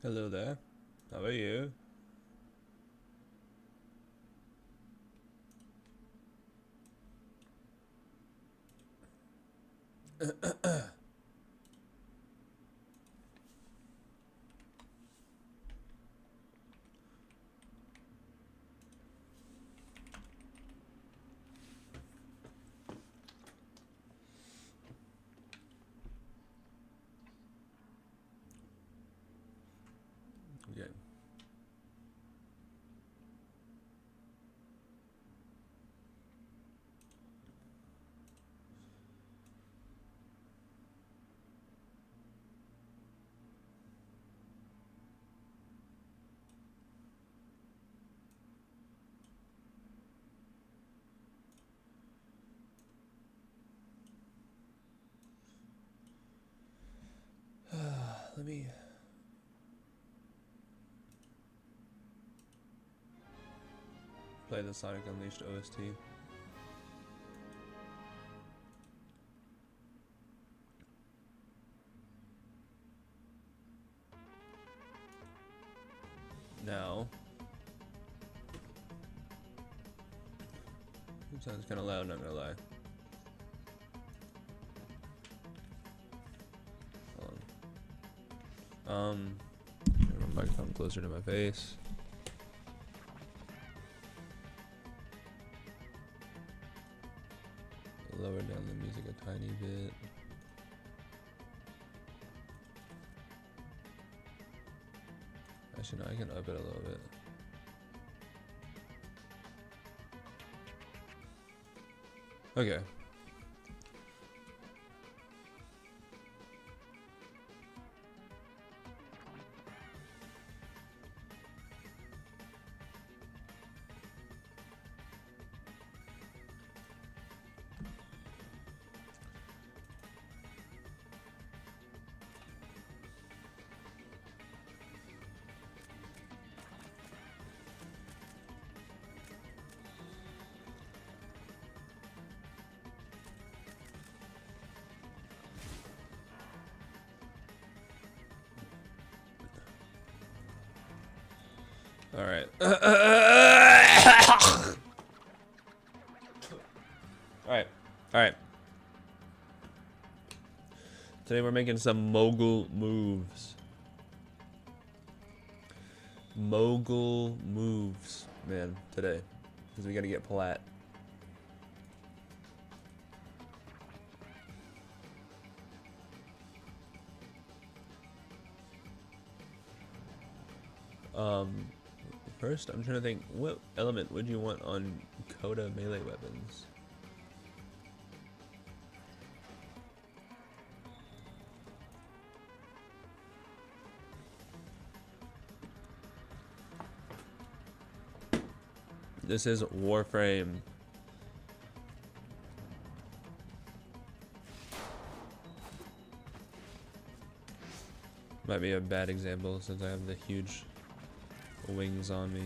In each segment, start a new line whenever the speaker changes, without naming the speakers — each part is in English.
Hello there. How are you? Okay. Let me play the Sonic Unleashed OST. Now. It sounds kind of loud, not gonna lie. Hold on. Bring my microphone closer to my face. Lower down the music a tiny bit. Actually, no, I can up it a little bit. Okay. All right. All right. All right. Today we're making some mogul moves. Mogul moves, man, today. Because we gotta get plat. First, I'm trying to think, what element would you want on Coda melee weapons? This is Warframe. Might be a bad example since I have the huge wings on me.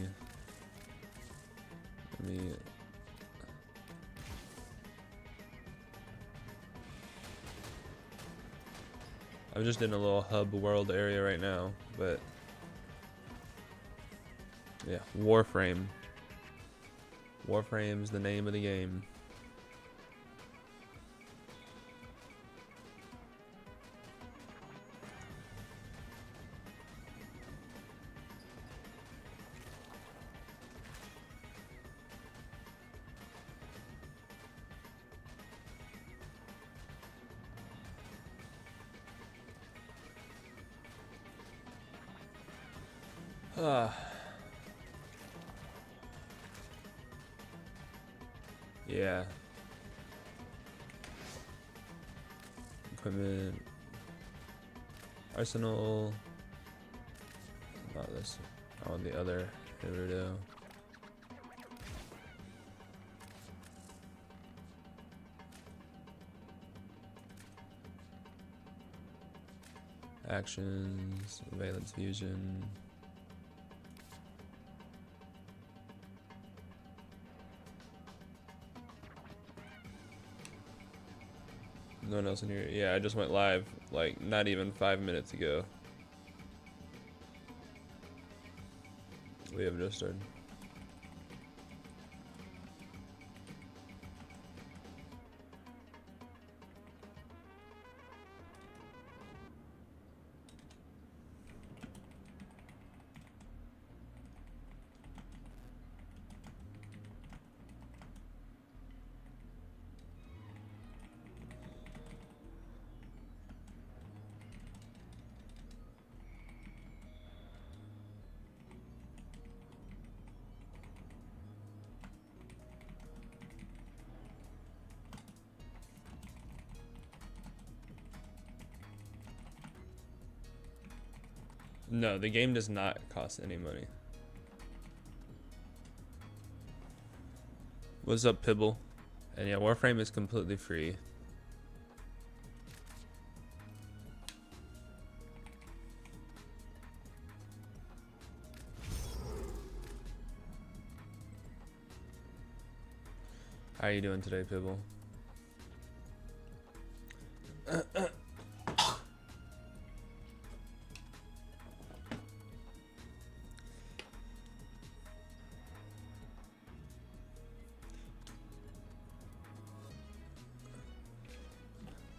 Let me... I'm just in a little hub world area right now, but yeah, Warframe. Warframe's the name of the game. Yeah. Equipment. Arsenal. Not this. I want the other. Here we go. Actions. Valence fusion. No one else in here. Yeah, I just went live like not even 5 minutes ago. We have just started. No, the game does not cost any money. What's up, Pibble? And yeah, Warframe is completely free. How are you doing today, Pibble?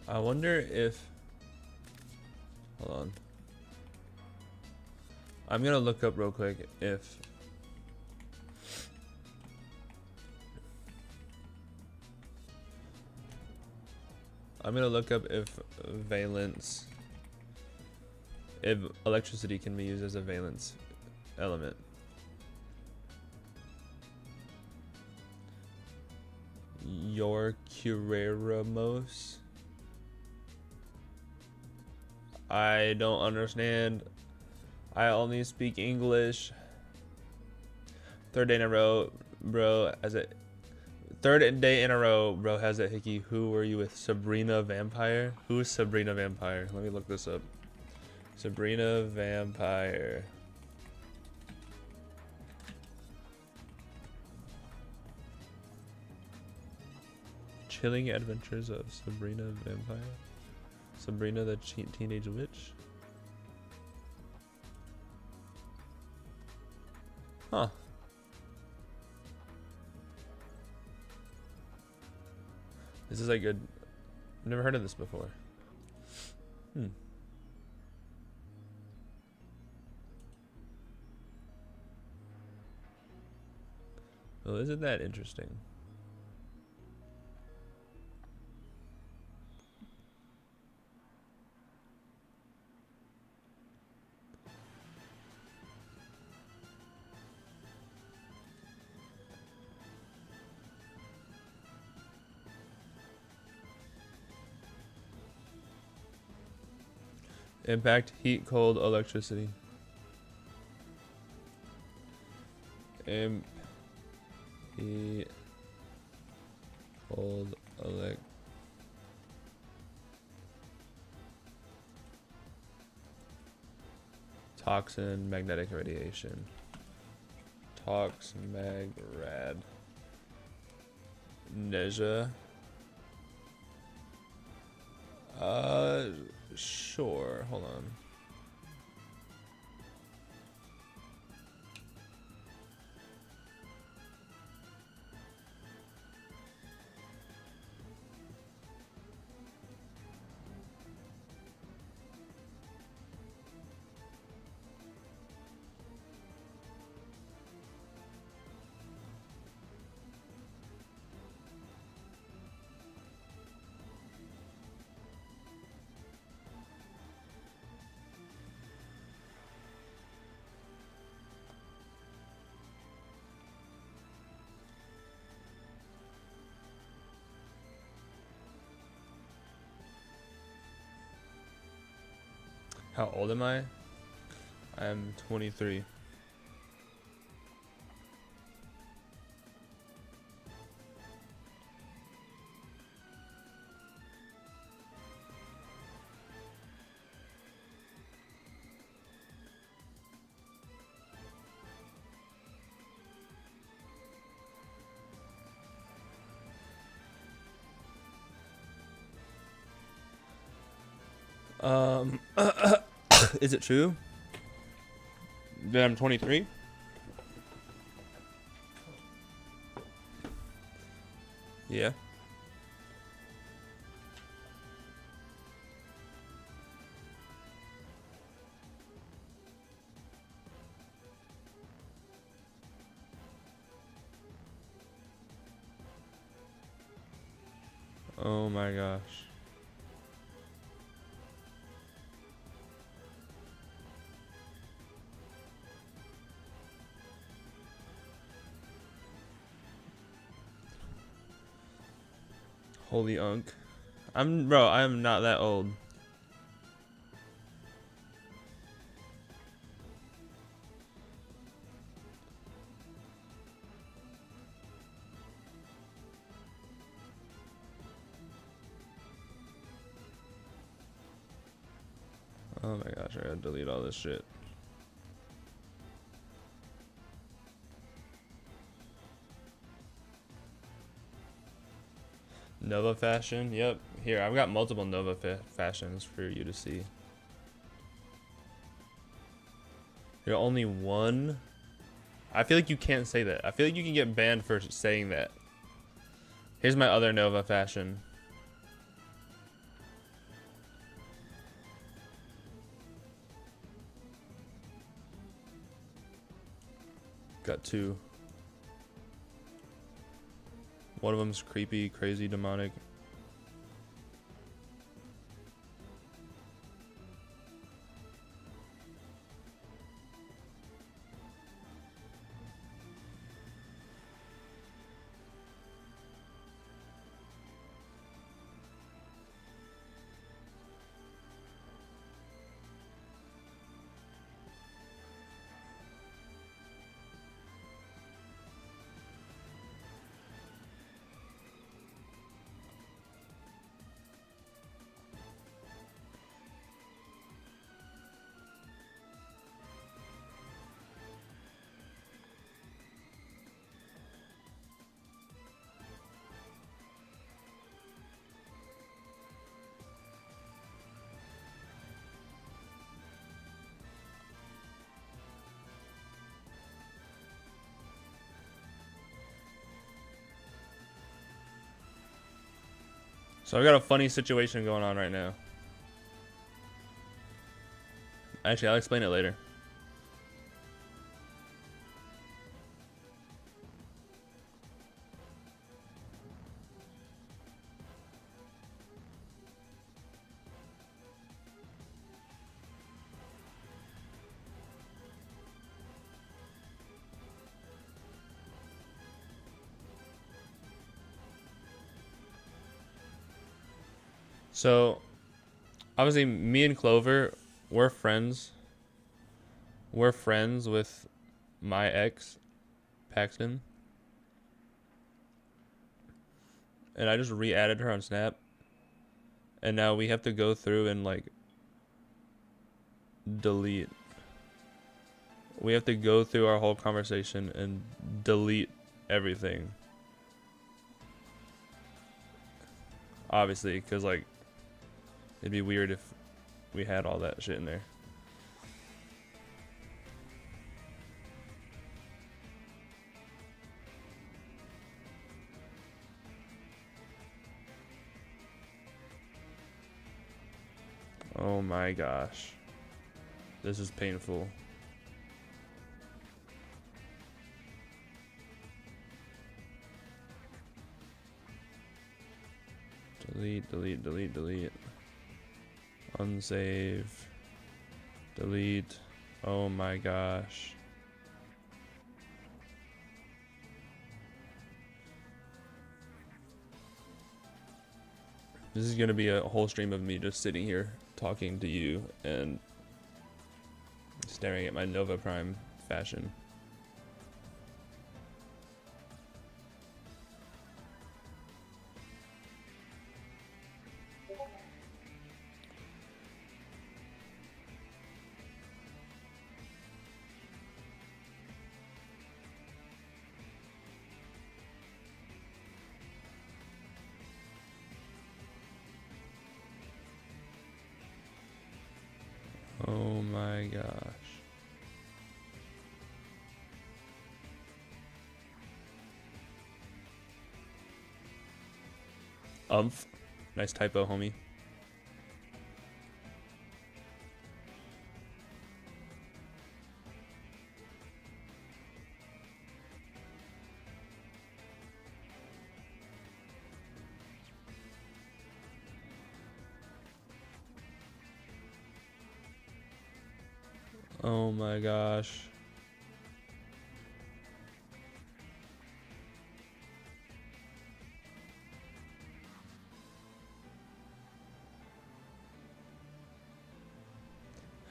I wonder if, hold on. I'm gonna look up real quick if valence, if electricity can be used as a valence element. Your Cureramos. I don't understand. I only speak English. Third day in a row, bro. Third day in a row, bro has a hickey. Who were you with? Sabrina Vampire? Who is Sabrina Vampire? Let me look this up. Sabrina Vampire. Chilling Adventures of Sabrina Vampire. Sabrina the Teenage Witch. Huh. This is like good. I've never heard of this before. Well, isn't that interesting? Impact, heat, cold, electricity. Heat, cold, toxin, magnetic radiation. Tox, mag, rad. Neja. Sure. Hold on. How old am I? I'm 23. Is it true that I'm 23? Yeah. Oh my gosh. Holy unk. Bro, I'm not that old. Oh my gosh, I gotta delete all this shit. Nova fashion, yep. Here, I've got multiple Nova fashions for you to see. You're only one? I feel like you can't say that. I feel like you can get banned for saying that. Here's my other Nova fashion. Got two. One of them's creepy, crazy, demonic. So I got a funny situation going on right now. Actually, I'll explain it later. So, obviously, me and Clover, we're friends. We're friends with my ex, Paxton. And I just re-added her on Snap. And now we have to go through and, like, delete. We have to go through our whole conversation and delete everything. Obviously, because, like, it'd be weird if we had all that shit in there. Oh my gosh. This is painful. Delete, delete, delete, delete. Unsave. Delete. Oh my gosh. This is gonna be a whole stream of me just sitting here talking to you and staring at my Nova Prime fashion. Oh my gosh. Umph. Nice typo, homie. Oh my gosh.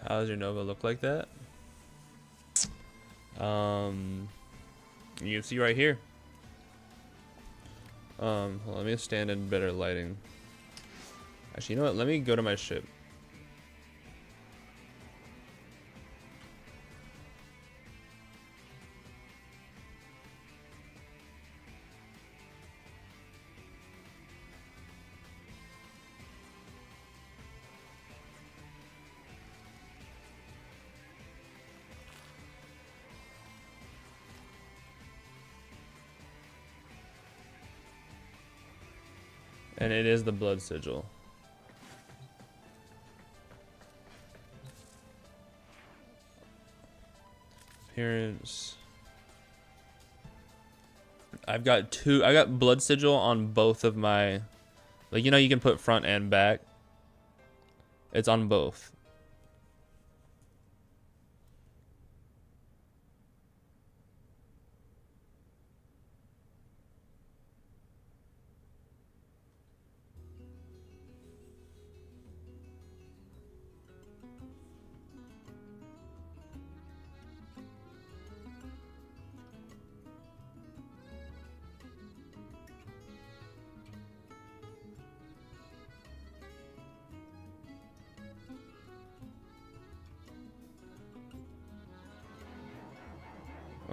How does your Nova look like that? You can see right here. Hold on, let me stand in better lighting. Actually, you know what? Let me go to my ship. And it is the blood sigil. Appearance. I got blood sigil on both of my, like, you know, you can put front and back. It's on both.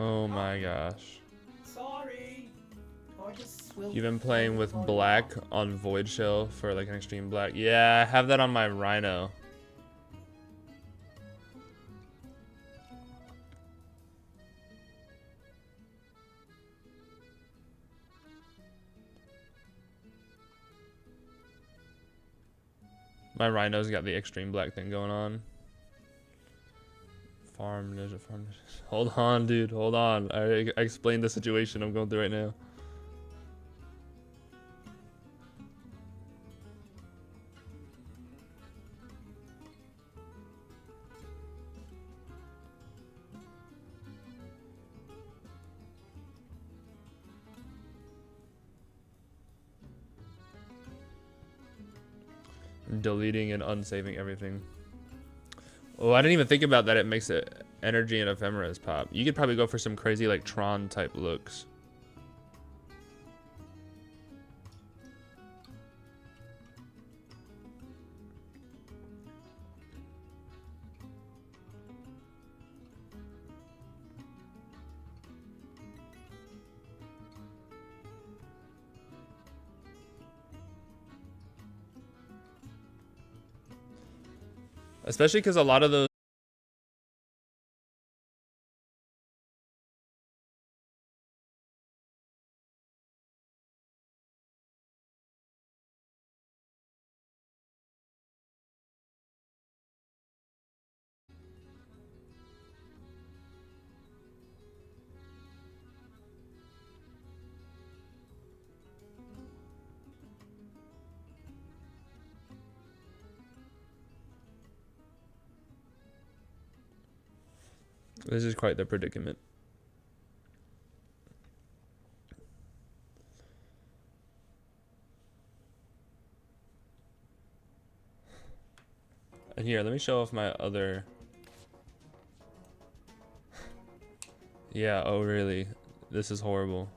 Oh my gosh.
Sorry.
You've been playing with black on Void Shell for like an extreme black. Yeah, I have that on my Rhino. My Rhino's got the extreme black thing going on. Farm ninja, farm ninja. Hold on, dude. Hold on. I explained the situation I'm going through right now. Deleting and unsaving everything. Oh, I didn't even think about that. It makes it energy and ephemeras pop. You could probably go for some crazy like Tron type looks. Especially because a lot of those, this is quite the predicament. And here, let me show off my other. Yeah, oh really? This is horrible.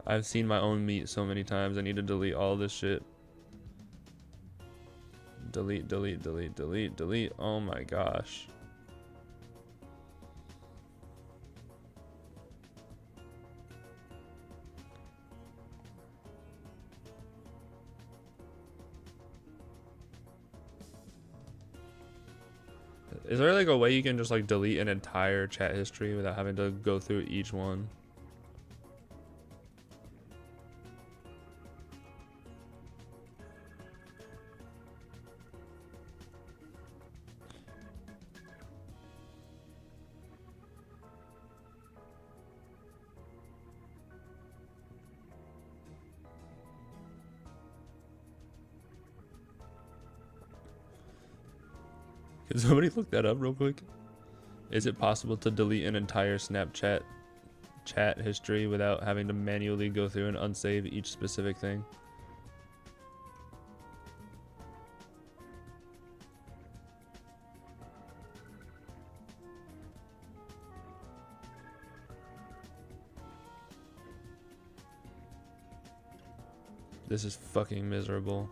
I've seen my own meat so many times. I need to delete all this shit. Delete, delete, delete, delete, delete. Oh my gosh. Is there like a way you can just like delete an entire chat history without having to go through each one? Can somebody look that up real quick? Is it possible to delete an entire Snapchat chat history without having to manually go through and unsave each specific thing? This is fucking miserable.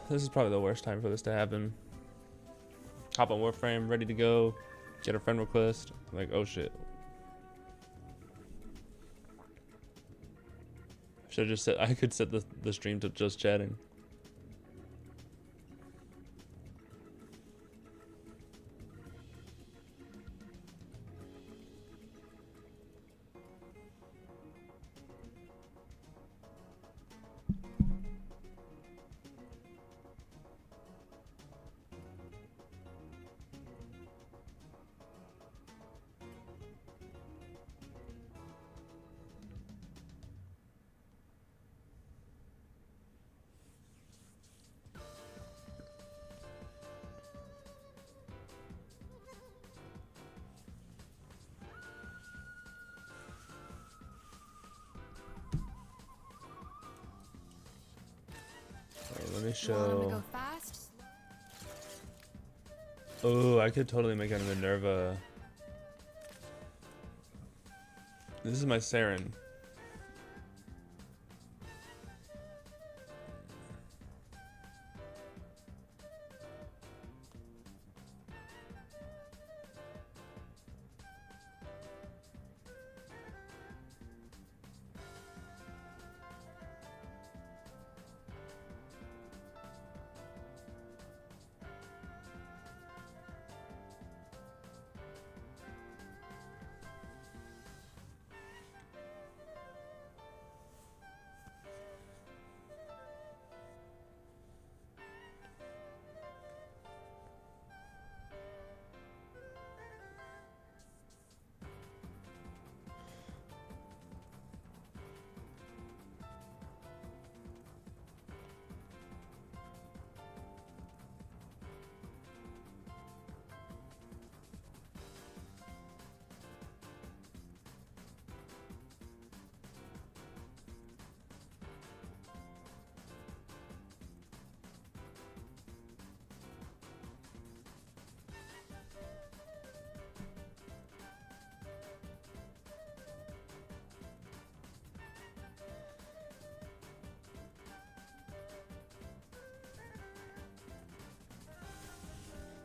This is probably the worst time for this to happen. Hop on Warframe, ready to go. Get a friend request. I'm like, oh shit. Should have just set. I could set the stream to just chatting. Let me show. Oh, I could totally make out a Minerva. This is my Saren.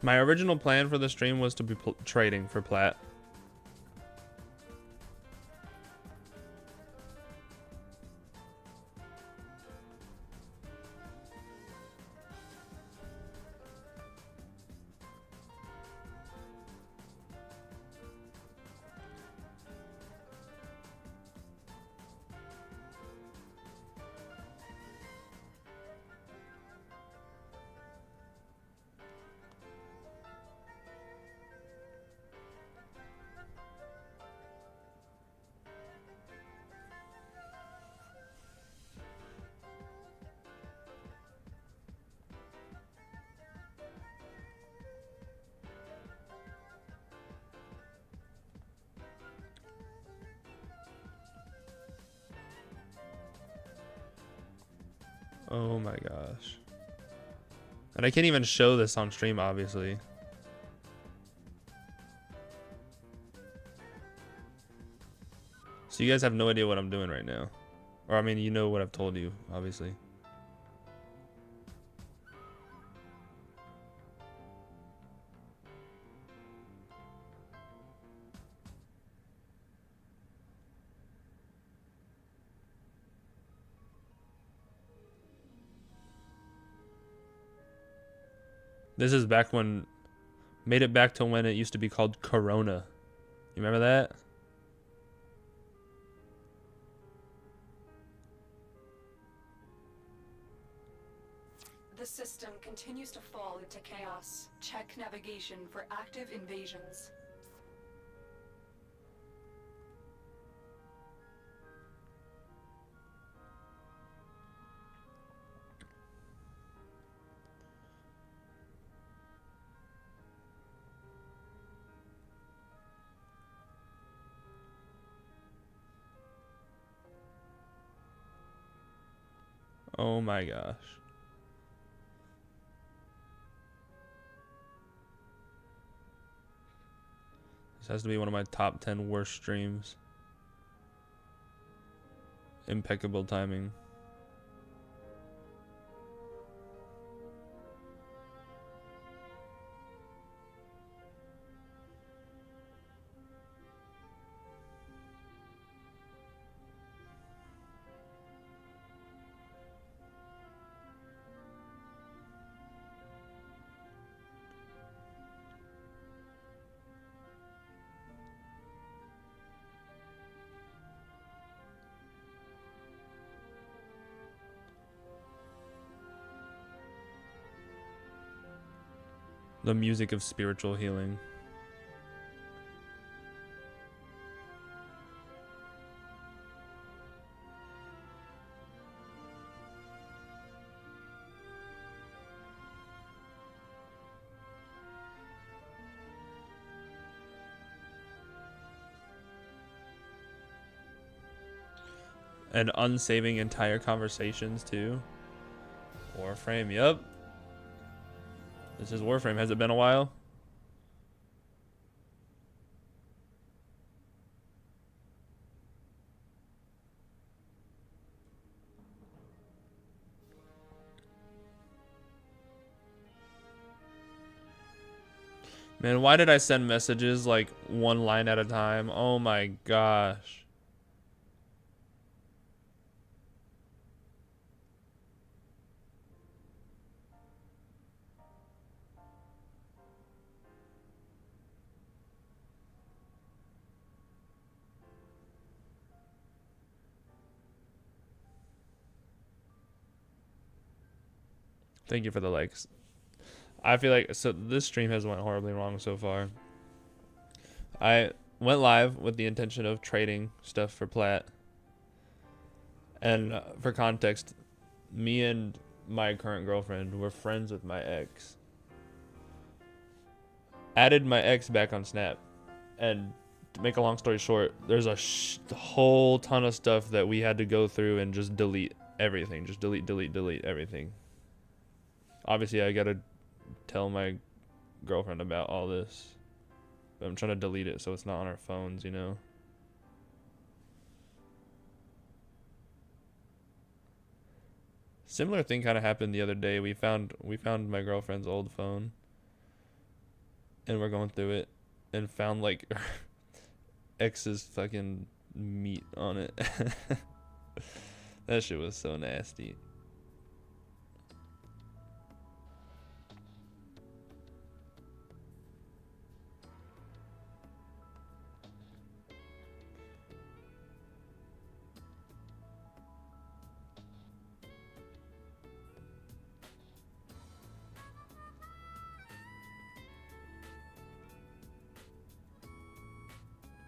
My original plan for the stream was to be trading for plat. Oh my gosh. And I can't even show this on stream, obviously. So you guys have no idea what I'm doing right now. Or I mean, you know what I've told you, obviously. This is back when, made it back to when it used to be called Corona. You remember that?
The system continues to fall into chaos. Check navigation for active invasions.
Oh my gosh. This has to be one of my top 10 worst streams. Impeccable timing. The music of spiritual healing. And unsaving entire conversations too. Warframe, yep. This is Warframe. Has it been a while? Man, why did I send messages like one line at a time? Oh my gosh. Thank you for the likes. I feel like, so this stream has went horribly wrong so far. I went live with the intention of trading stuff for plat. And for context, me and my current girlfriend were friends with my ex. Added my ex back on Snap. And to make a long story short, there's a whole ton of stuff that we had to go through and just delete everything. Just delete everything. Obviously, I gotta tell my girlfriend about all this. But I'm trying to delete it so it's not on our phones, you know? Similar thing kind of happened the other day. We found my girlfriend's old phone. And we're going through it. And found like ex's fucking meat on it. That shit was so nasty.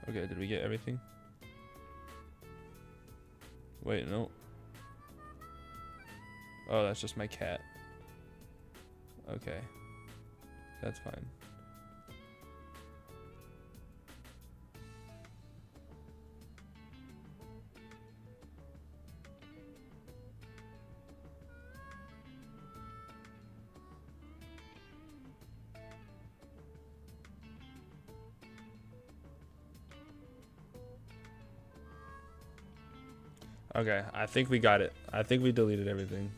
Okay, did we get everything? Wait, no. Oh, that's just my cat. Okay. That's fine. Okay, I think we got it. I think we deleted everything.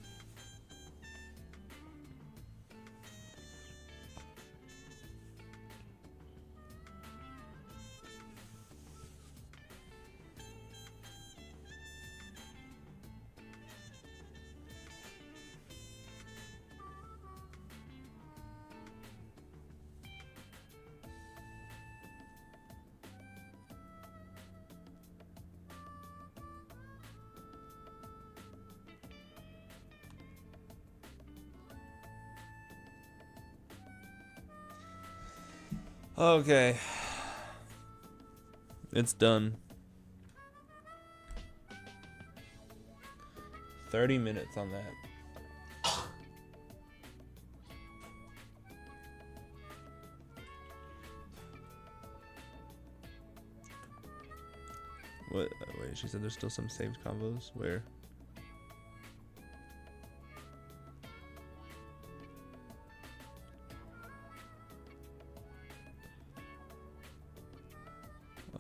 Okay. It's done. 30 minutes on that. What? Wait, she said there's still some saved combos. Where?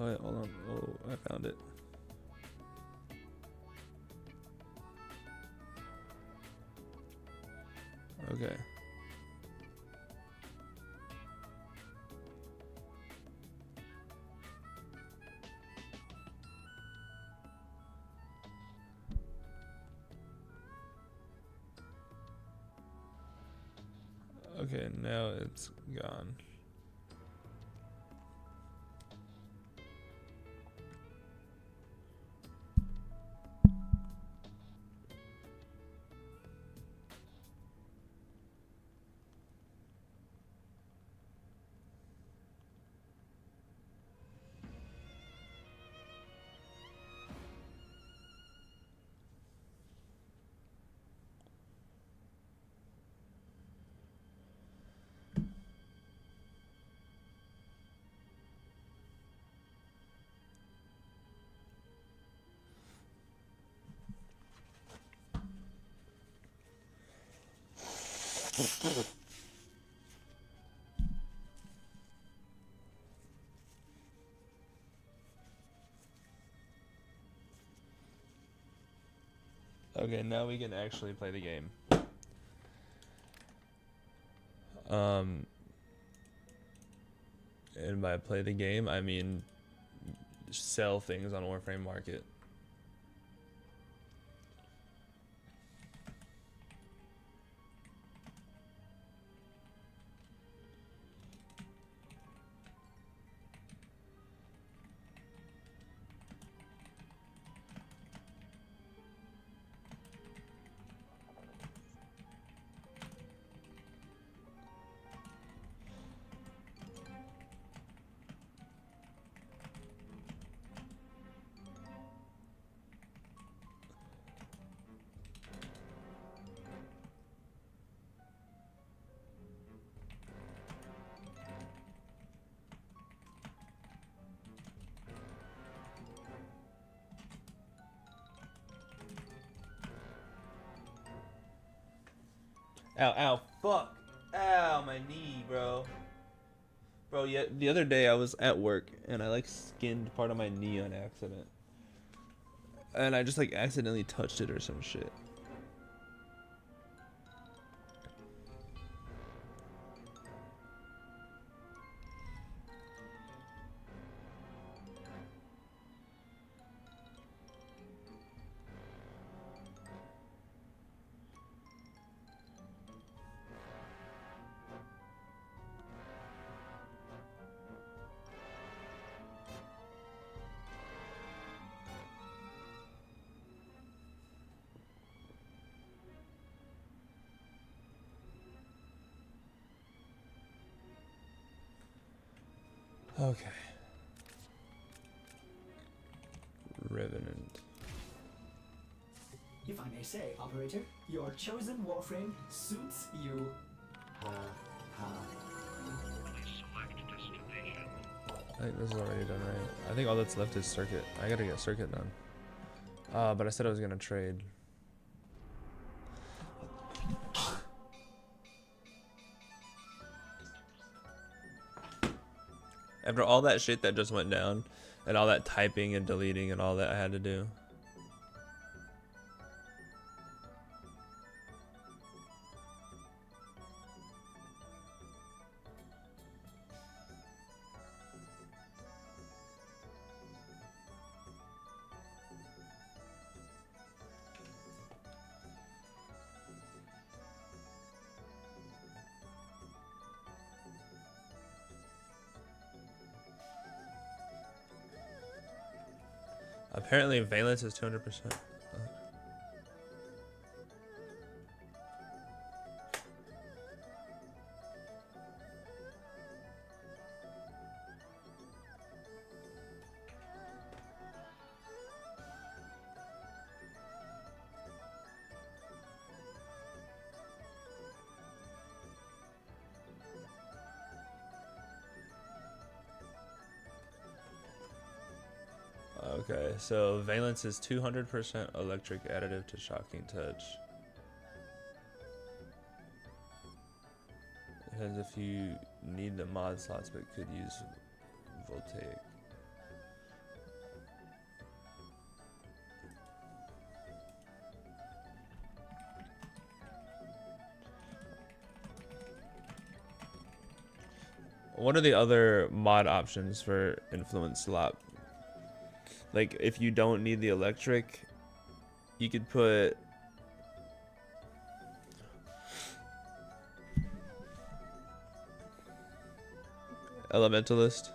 Oh, wait, hold on. Oh, I found it. Okay. Okay, now it's gone. Okay, now we can actually play the game. And by play the game, I mean sell things on Warframe Market. Ow, ow, fuck. Ow, my knee, bro. Bro, yeah, the other day I was at work and I like skinned part of my knee on accident. And I just like accidentally touched it or some shit. Okay. Revenant.
If I may say, operator, your chosen warframe suits you.
I think this is already done, right? I think all that's left is circuit. I gotta get circuit done. But I said I was gonna trade. After all that shit that just went down, and all that typing and deleting and all that I had to do. Apparently valence is 200%. Okay, so valence is 200% electric additive to shocking touch. Depends if you need the mod slots, but could use voltaic. What are the other mod options for influence slot? Like, if you don't need the electric, you could put elementalist,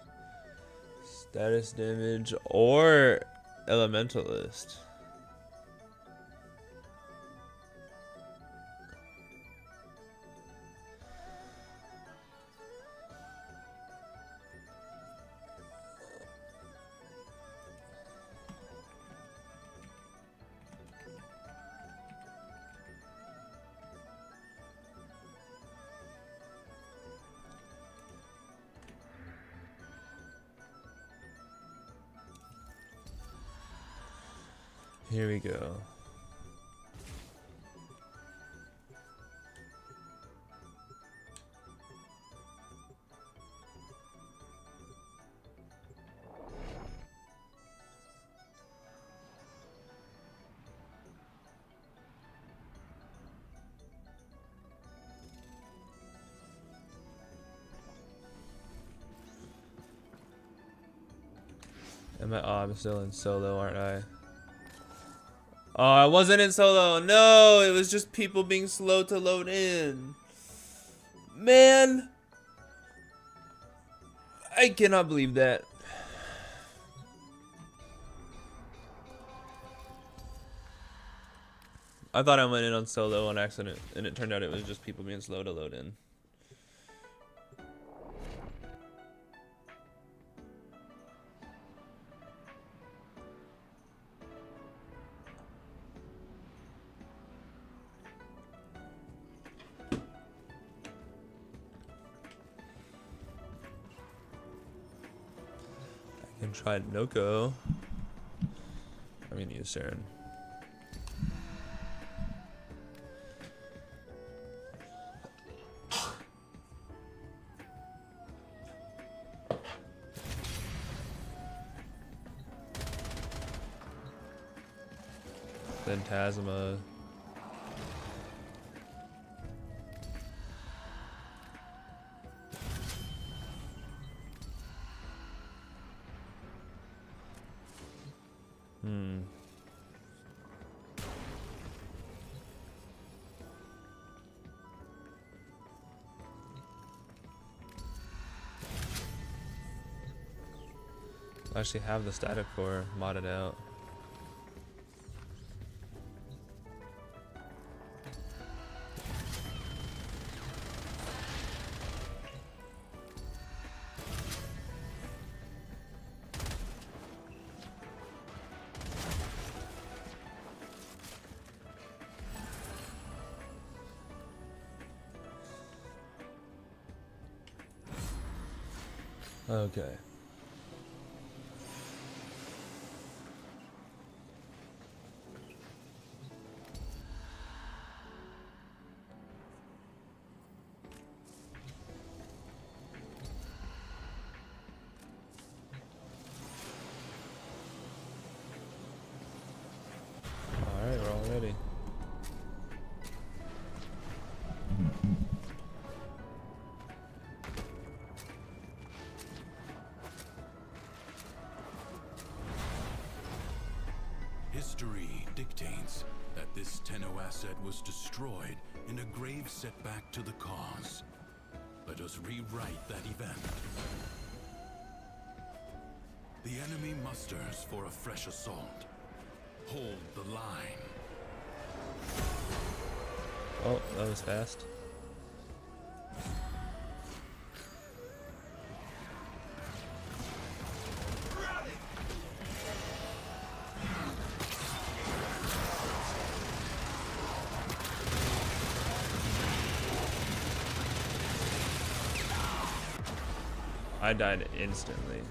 status damage, or elementalist. Here we go. I'm still in solo, aren't I? Oh, I wasn't in solo. No, it was just people being slow to load in. Man, I cannot believe that. I thought I went in on solo on accident, and it turned out it was just people being slow to load in. I can try Noko. I'm gonna use Saren. Phantasma. I actually have the static core modded out. Okay. Alright, we're all ready.
History dictates that this Tenno asset was destroyed in a grave setback to the cause. Let us rewrite that event. The enemy musters for a fresh assault. Hold the line.
Oh, that was fast. I died instantly.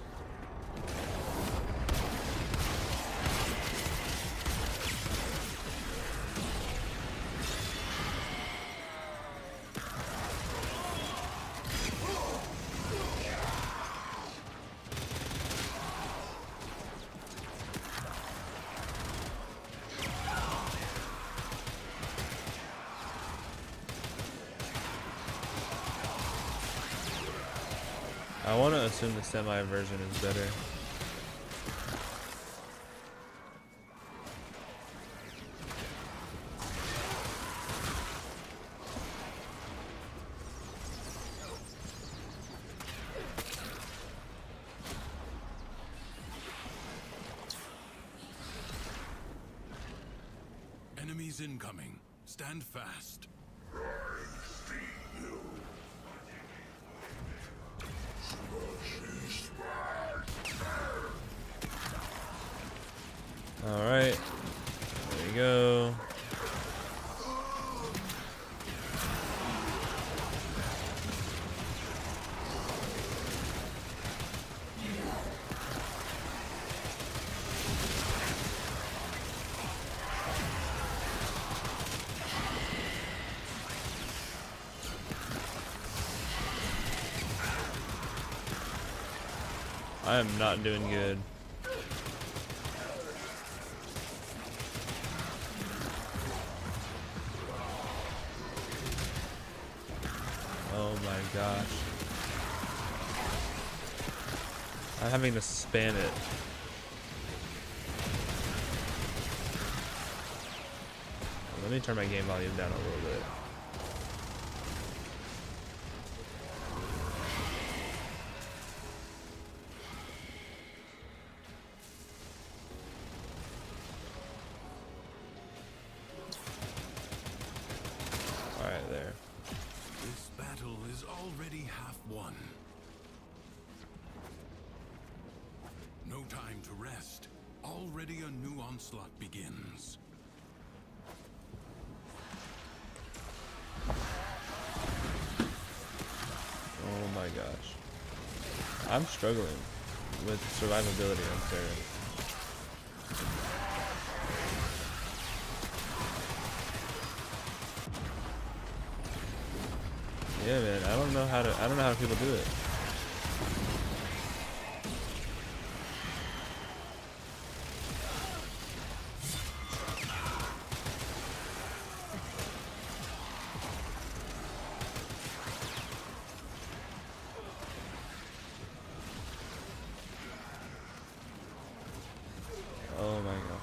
I want to assume the semi version is better.
Enemies incoming. Stand fast.
All right, there you go. I am not doing good. Oh my gosh. I'm having to spam it. Let me turn my game volume down a little bit. Alright, there.
This battle is already half won. No time to rest. Already a new onslaught begins.
Oh my gosh. I'm struggling with survivability on Terran. Yeah, man, I don't know how people do it. Oh my god.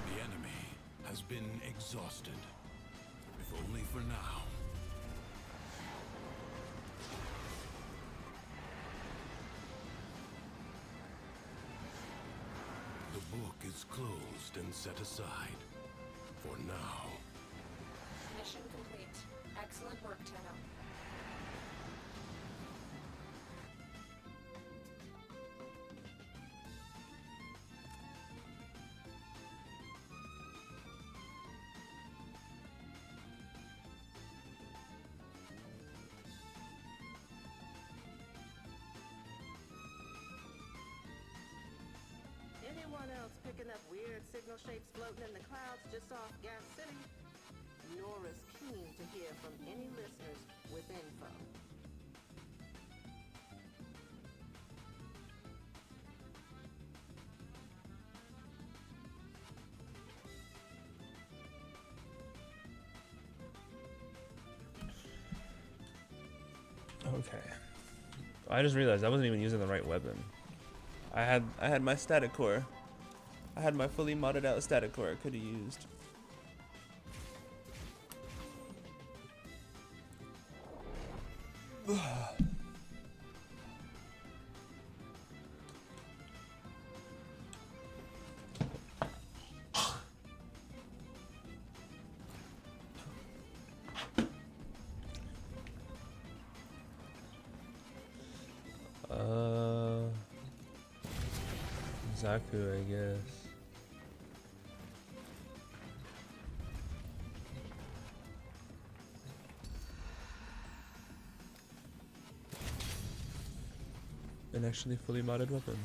The enemy has been exhausted, if only for now. The book is closed and set aside, for now.
Mission complete. Excellent work, Tenno.
Anyone else picking up weird signal shapes floating in the clouds just off Gas City? Nora's keen to hear from any listeners with info.
Okay. I just realized I wasn't even using the right weapon. I had my static core. I had my fully modded out static core I could have used. Zaku, I guess. An actually fully modded weapon.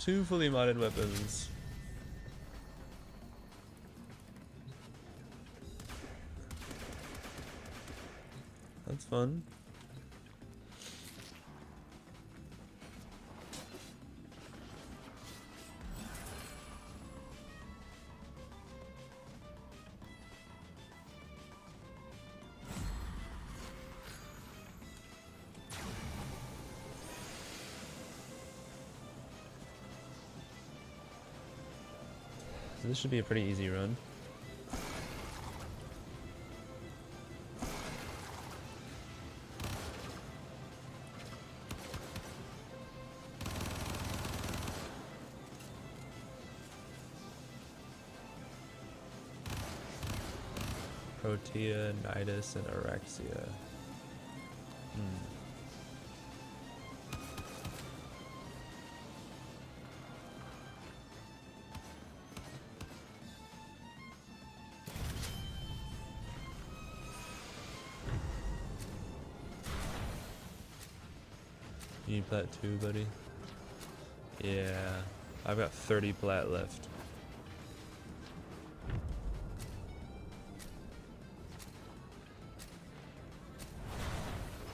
2 fully modded weapons. That's fun. So this should be a pretty easy run. Protea, Nidus, and Orexia. You need plat 2, buddy? Yeah. I've got 30 plat left.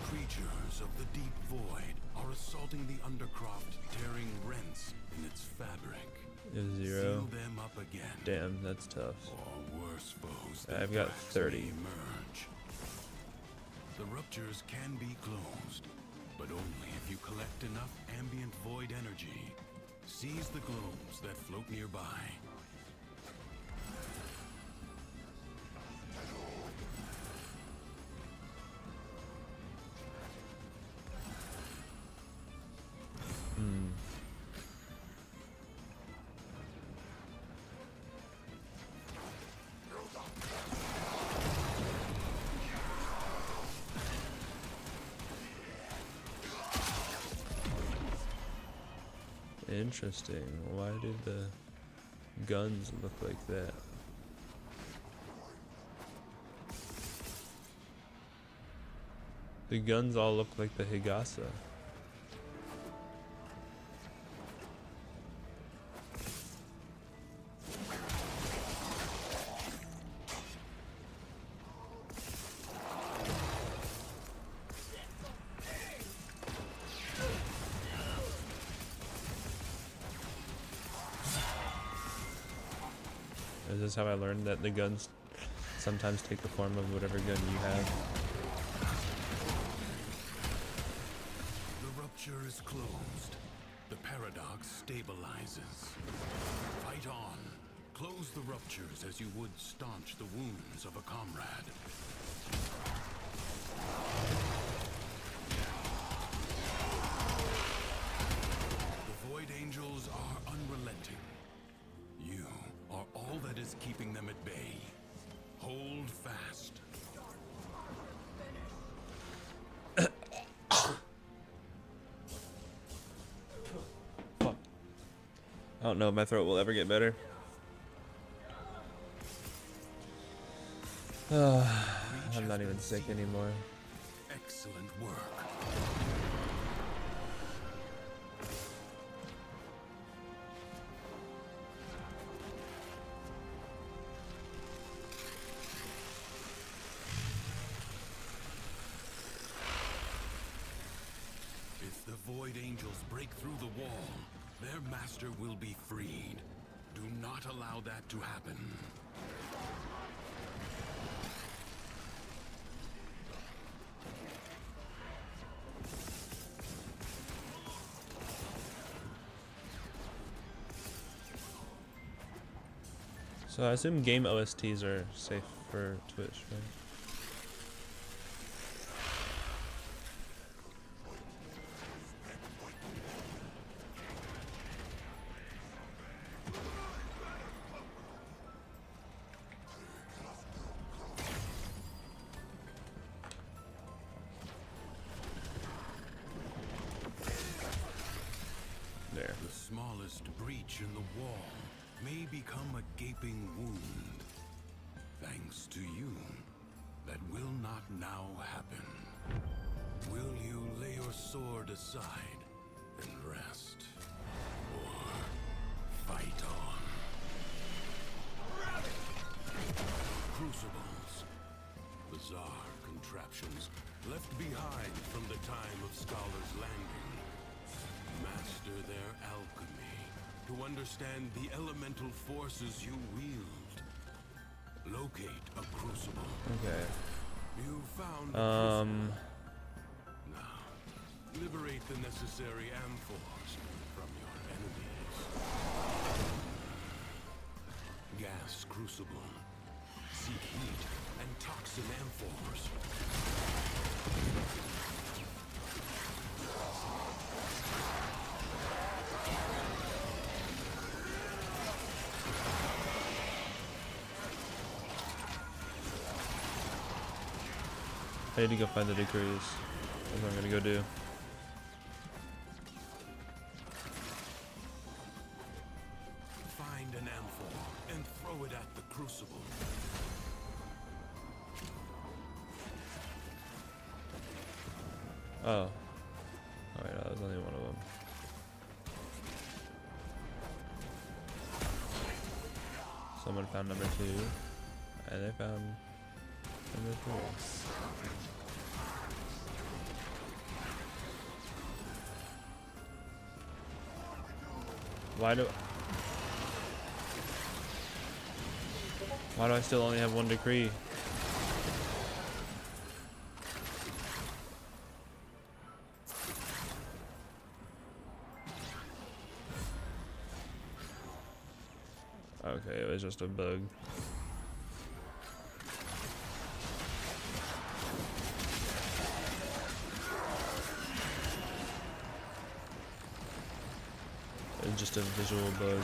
Creatures of the deep void are assaulting the undercroft, tearing rents in its fabric.
Is 0.
Seal them up again.
Damn, that's tough.
Or worse foes that
I've got
cracks
30.
may emerge. The ruptures can be closed, but only if you collect enough ambient void energy. Seize the globes that float nearby.
Interesting. Why did the guns look like that? The guns all look like the Higasa. Is this how I learned that the guns sometimes take the form of whatever gun you have?
The rupture is closed. The paradox stabilizes. Fight on. Close the ruptures as you would staunch the wounds of a comrade. The Void Angels are unrelenting. You are all that is keeping them at bay. Hold fast.
Fuck. I don't know if my throat will ever get better. I'm not even sick anymore.
Excellent work. If the Void Angels break through the wall, their master will be freed. Do not allow that to happen.
So I assume game OSTs are safe for Twitch, right? There.
The smallest breach in the wall may become a gaping wound. Thanks to you, that will not now happen. Will you lay your sword aside and rest. Or fight on. Crucibles. Bizarre contraptions left behind from the time of Scholar's Landing. Master their alchemy to understand the elemental forces you wield. Locate a crucible.
Okay.
You found the crucible. Now, liberate the necessary amphors from your enemies. Gas crucible. Seek heat and toxin amphors.
I need to go find the decrees. That's what I'm gonna go do.
Find an amphor and throw it at the crucible.
Oh. Oh wait, no, that was only one of them. Someone found number 2, and they found number 3. Why do I still only have 1 decree? Okay, it was just a bug. It's just a visual bug.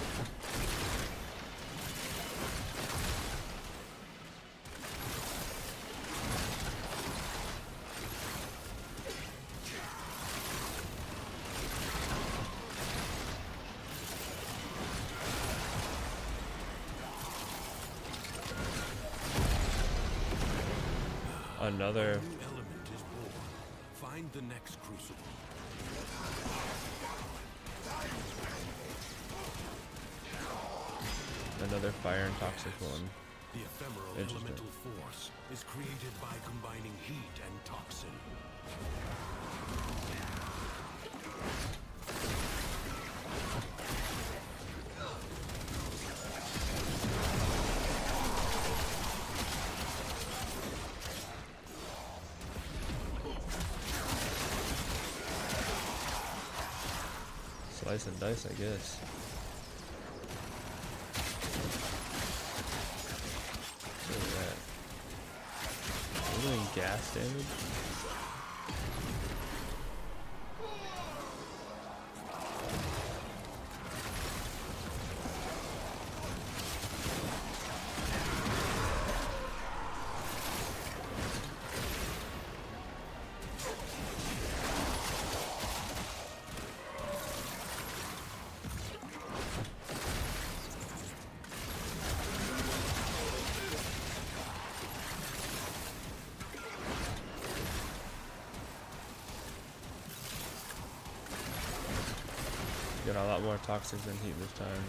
Another.
A new element is born. Find the next crucible.
Another fire and toxic one.
The ephemeral
Interesting.
elemental force is created by combining heat and toxin.
Slice and dice, I guess. Look at that. We're doing gas damage? Got a lot more toxic than heat this time.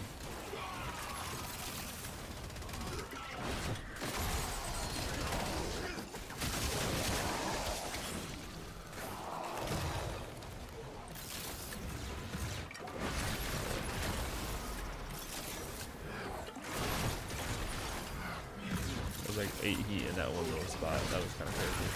There's like 8 heat in that one little spot. That was kind of crazy.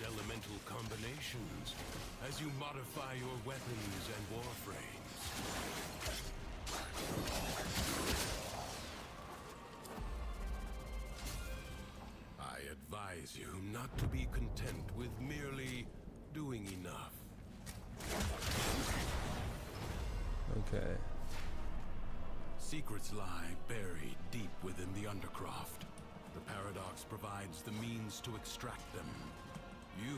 Elemental combinations as you modify your weapons and warframes. I advise you not to be content with merely doing enough.
Okay.
Secrets lie buried deep within the Undercroft. The Paradox provides the means to extract them. You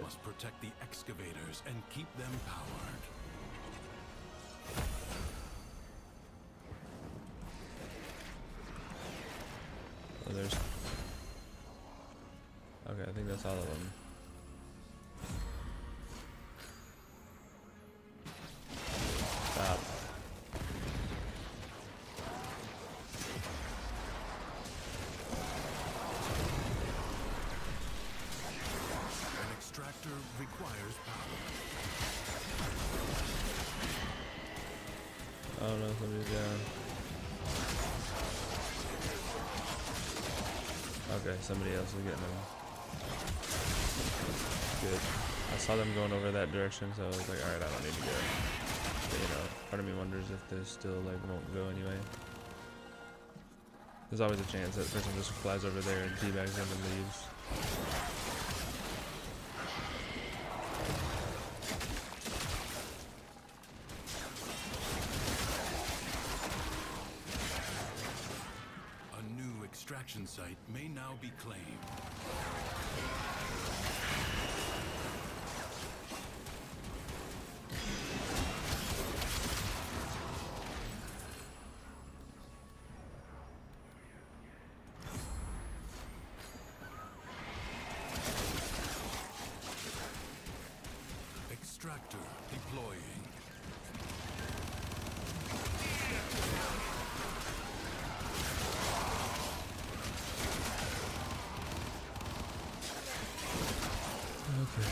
must protect the excavators and keep them powered.
Oh, there's think that's all of them. Stop.
An extractor requires power.
Oh no, somebody's down. Okay, somebody else is getting them. Good. I saw them going over that direction, so I was like, alright, I don't need to go. But, you know, part of me wonders if they still, like, won't go anyway. There's always a chance that person just flies over there and teabags them and leaves.
A new extraction site may now be claimed. Extractor deploying.
Okay.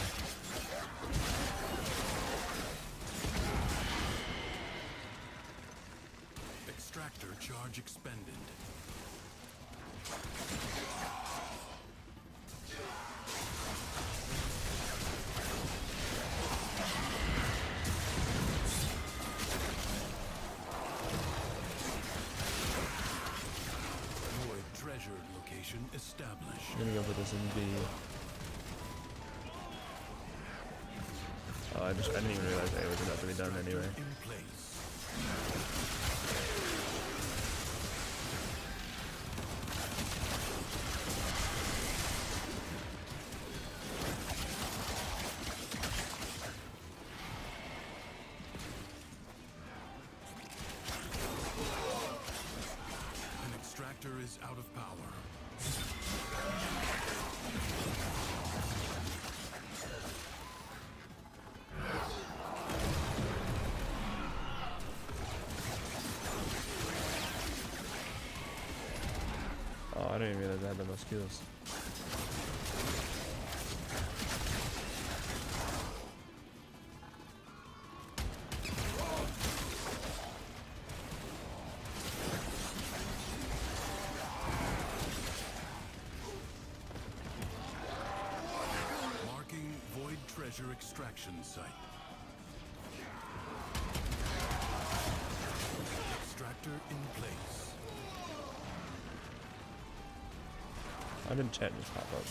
Extractor charge expended. Void treasure location established.
I'm gonna go for this in B. Oh, I didn't even realize that it was about to be done anyway.
In place. An extractor is out of power.
Oh, I didn't even realize I had that much skills.
Marking void treasure extraction site. Extractor in place.
Why didn't chat just pop up?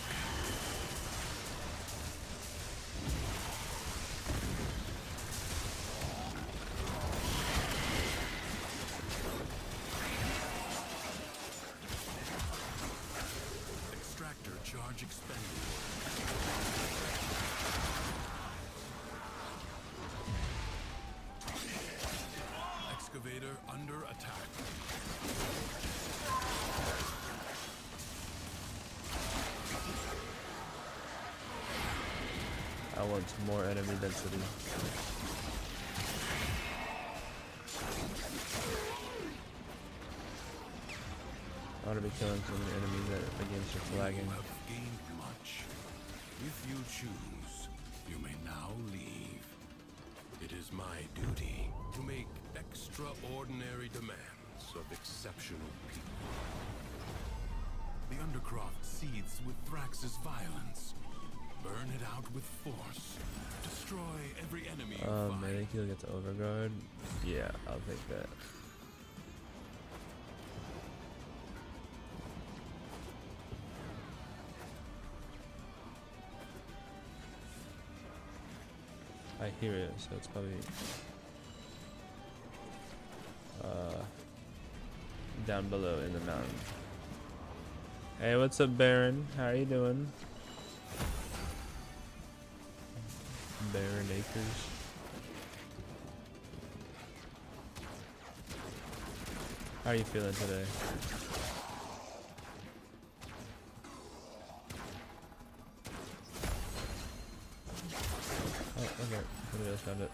Extractor charge expended. Excavator under attack.
I want some more enemy density. I want to be killing some enemies that against are flagging.
You have gained much. If you choose, you may now leave. It is my duty to make extraordinary demands of exceptional people. The Undercroft seethes with Thrax's violence. Burn it out with force. Destroy every enemy you find.
Medic heal gets overguard. Yeah, I'll take that. I hear it, so it's probably down below in the mountain. Hey, what's up, Baron? How are you doing? Baron Acres. How are you feeling today? Okay, somebody else found it.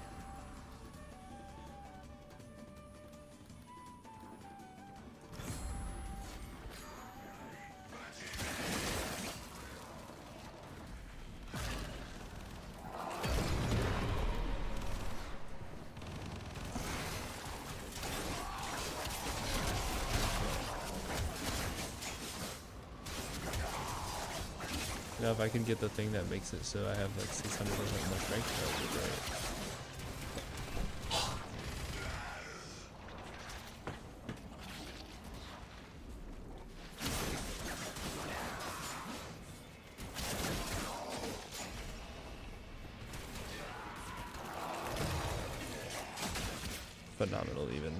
Now, if I can get the thing that makes it so I have like 600% more strength, that would be great. Phenomenal, even.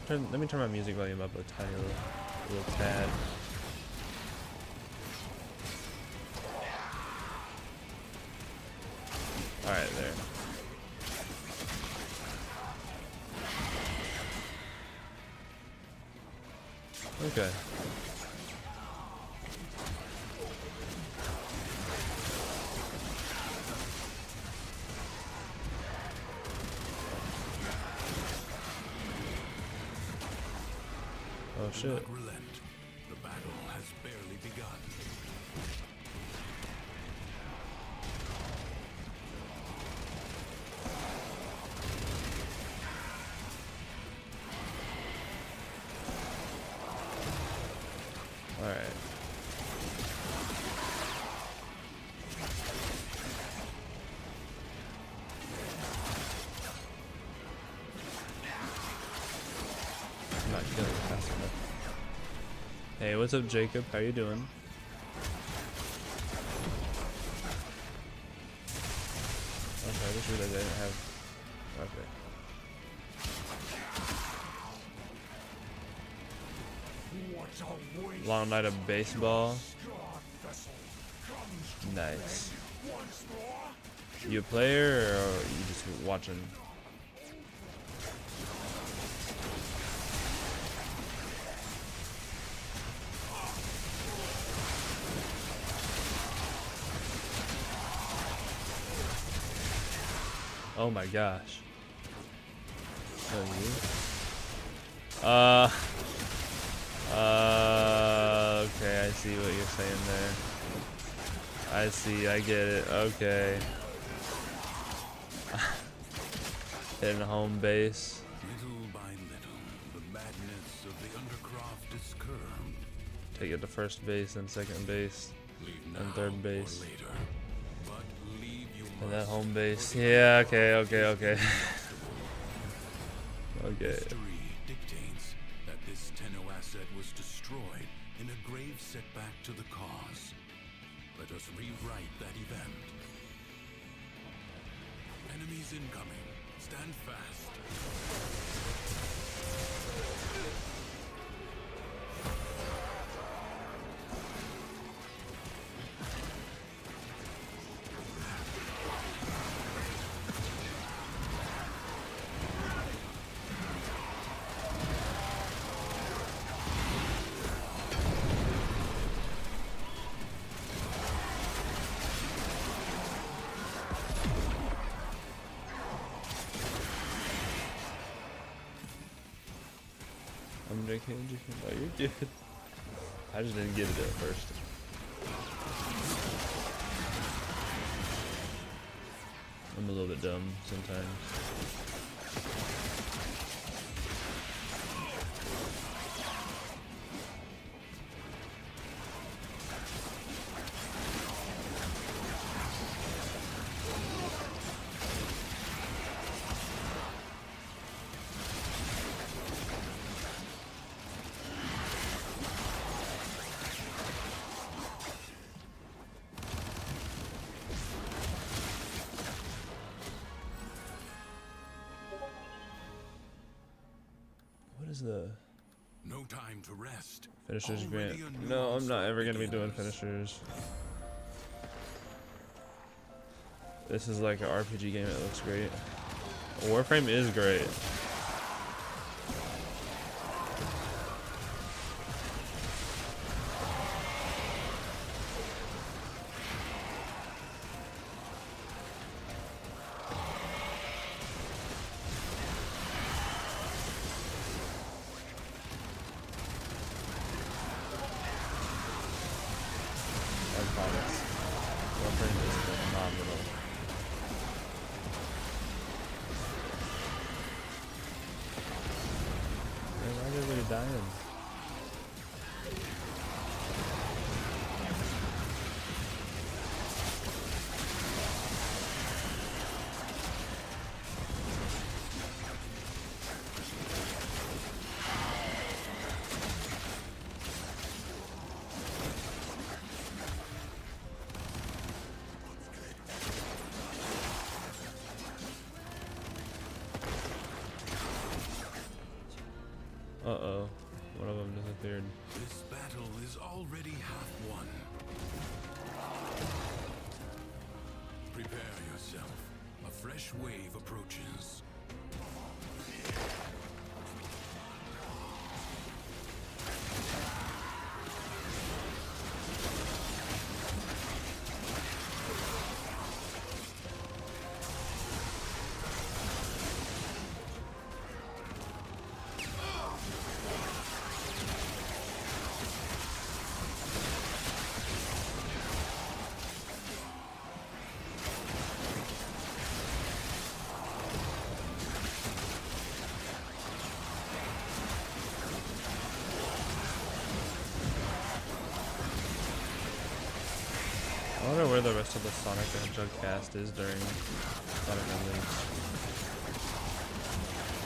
Let me turn my music volume up a tiny little tad. Alright, there. Okay. Oh shit.
Do not relent. The battle has barely begun.
Alright. I'm not killing fast enough. Hey, what's up, Jacob? How you doing? Okay, I just realized I didn't have. Okay. Long night of baseball. Nice. You a player or you just watching? Oh my gosh. So you? Okay, I see what you're saying there. I see, I get it. Okay. Hitting home base.
Little by little, the madness of the undercroft is curbed.
Take it to first base and second base
Leave
and
now
third base.
or later. But leave you
And that
must.
home base. Yeah, okay. Okay.
History dictates that this Tenno asset was destroyed in a grave setback to the cause. Let us rewrite that event. Enemies incoming. Stand fast.
I'm JK. Oh, you're good. I just didn't get it at first. I'm a little bit dumb sometimes. What is the
No time to rest.
finishers
Already
grant?
a new
No, I'm not
onslaught
ever gonna be doing
begins.
finishers. This is like an RPG game. It looks great. Warframe is great. are dying. Uh-oh. One of them disappeared.
This battle is already half won. Prepare yourself. A fresh wave approaches.
I wonder where the rest of the Sonic the Hedgehog cast is during Sonic Unleashed.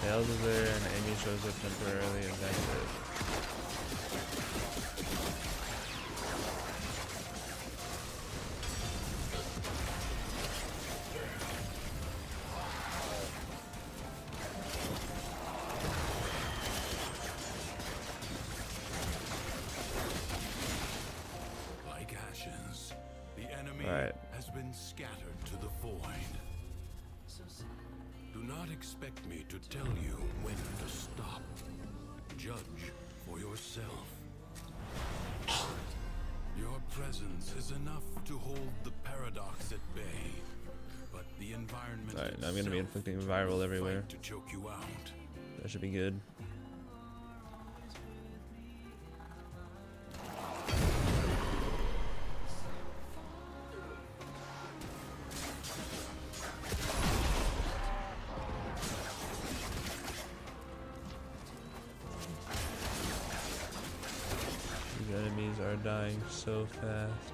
Tails is there and Amy shows up temporarily and that's it.
Like ashes, the enemy
Alright.
has been scattered to the void. Do not expect me to tell you when to stop. Judge for yourself. Your presence is enough to hold the paradox at bay, but the environment
Alright, now I'm gonna be
itself
inflicting viral
will
everywhere.
fight to choke you out.
That should be good. These enemies are dying so fast.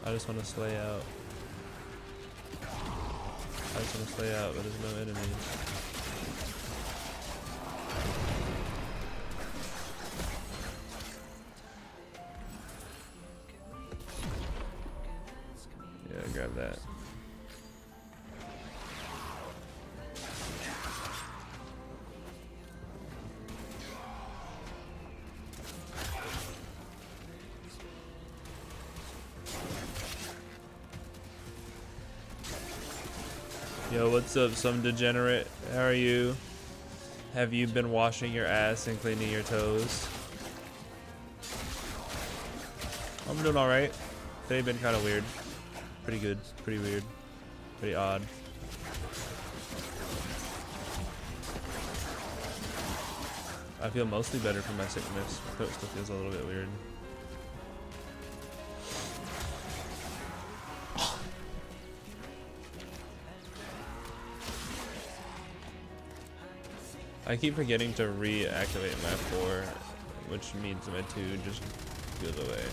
I just want to slay out. I just want to slay out, but there's no enemies. Yeah, grab that. Yo, what's up, some degenerate? How are you? Have you been washing your ass and cleaning your toes? I'm doing alright. Today been kind of weird. Pretty good. Pretty weird. Pretty odd. I feel mostly better from my sickness. My throat still feels a little bit weird. I keep forgetting to reactivate my 4, which means my 2 just goes away.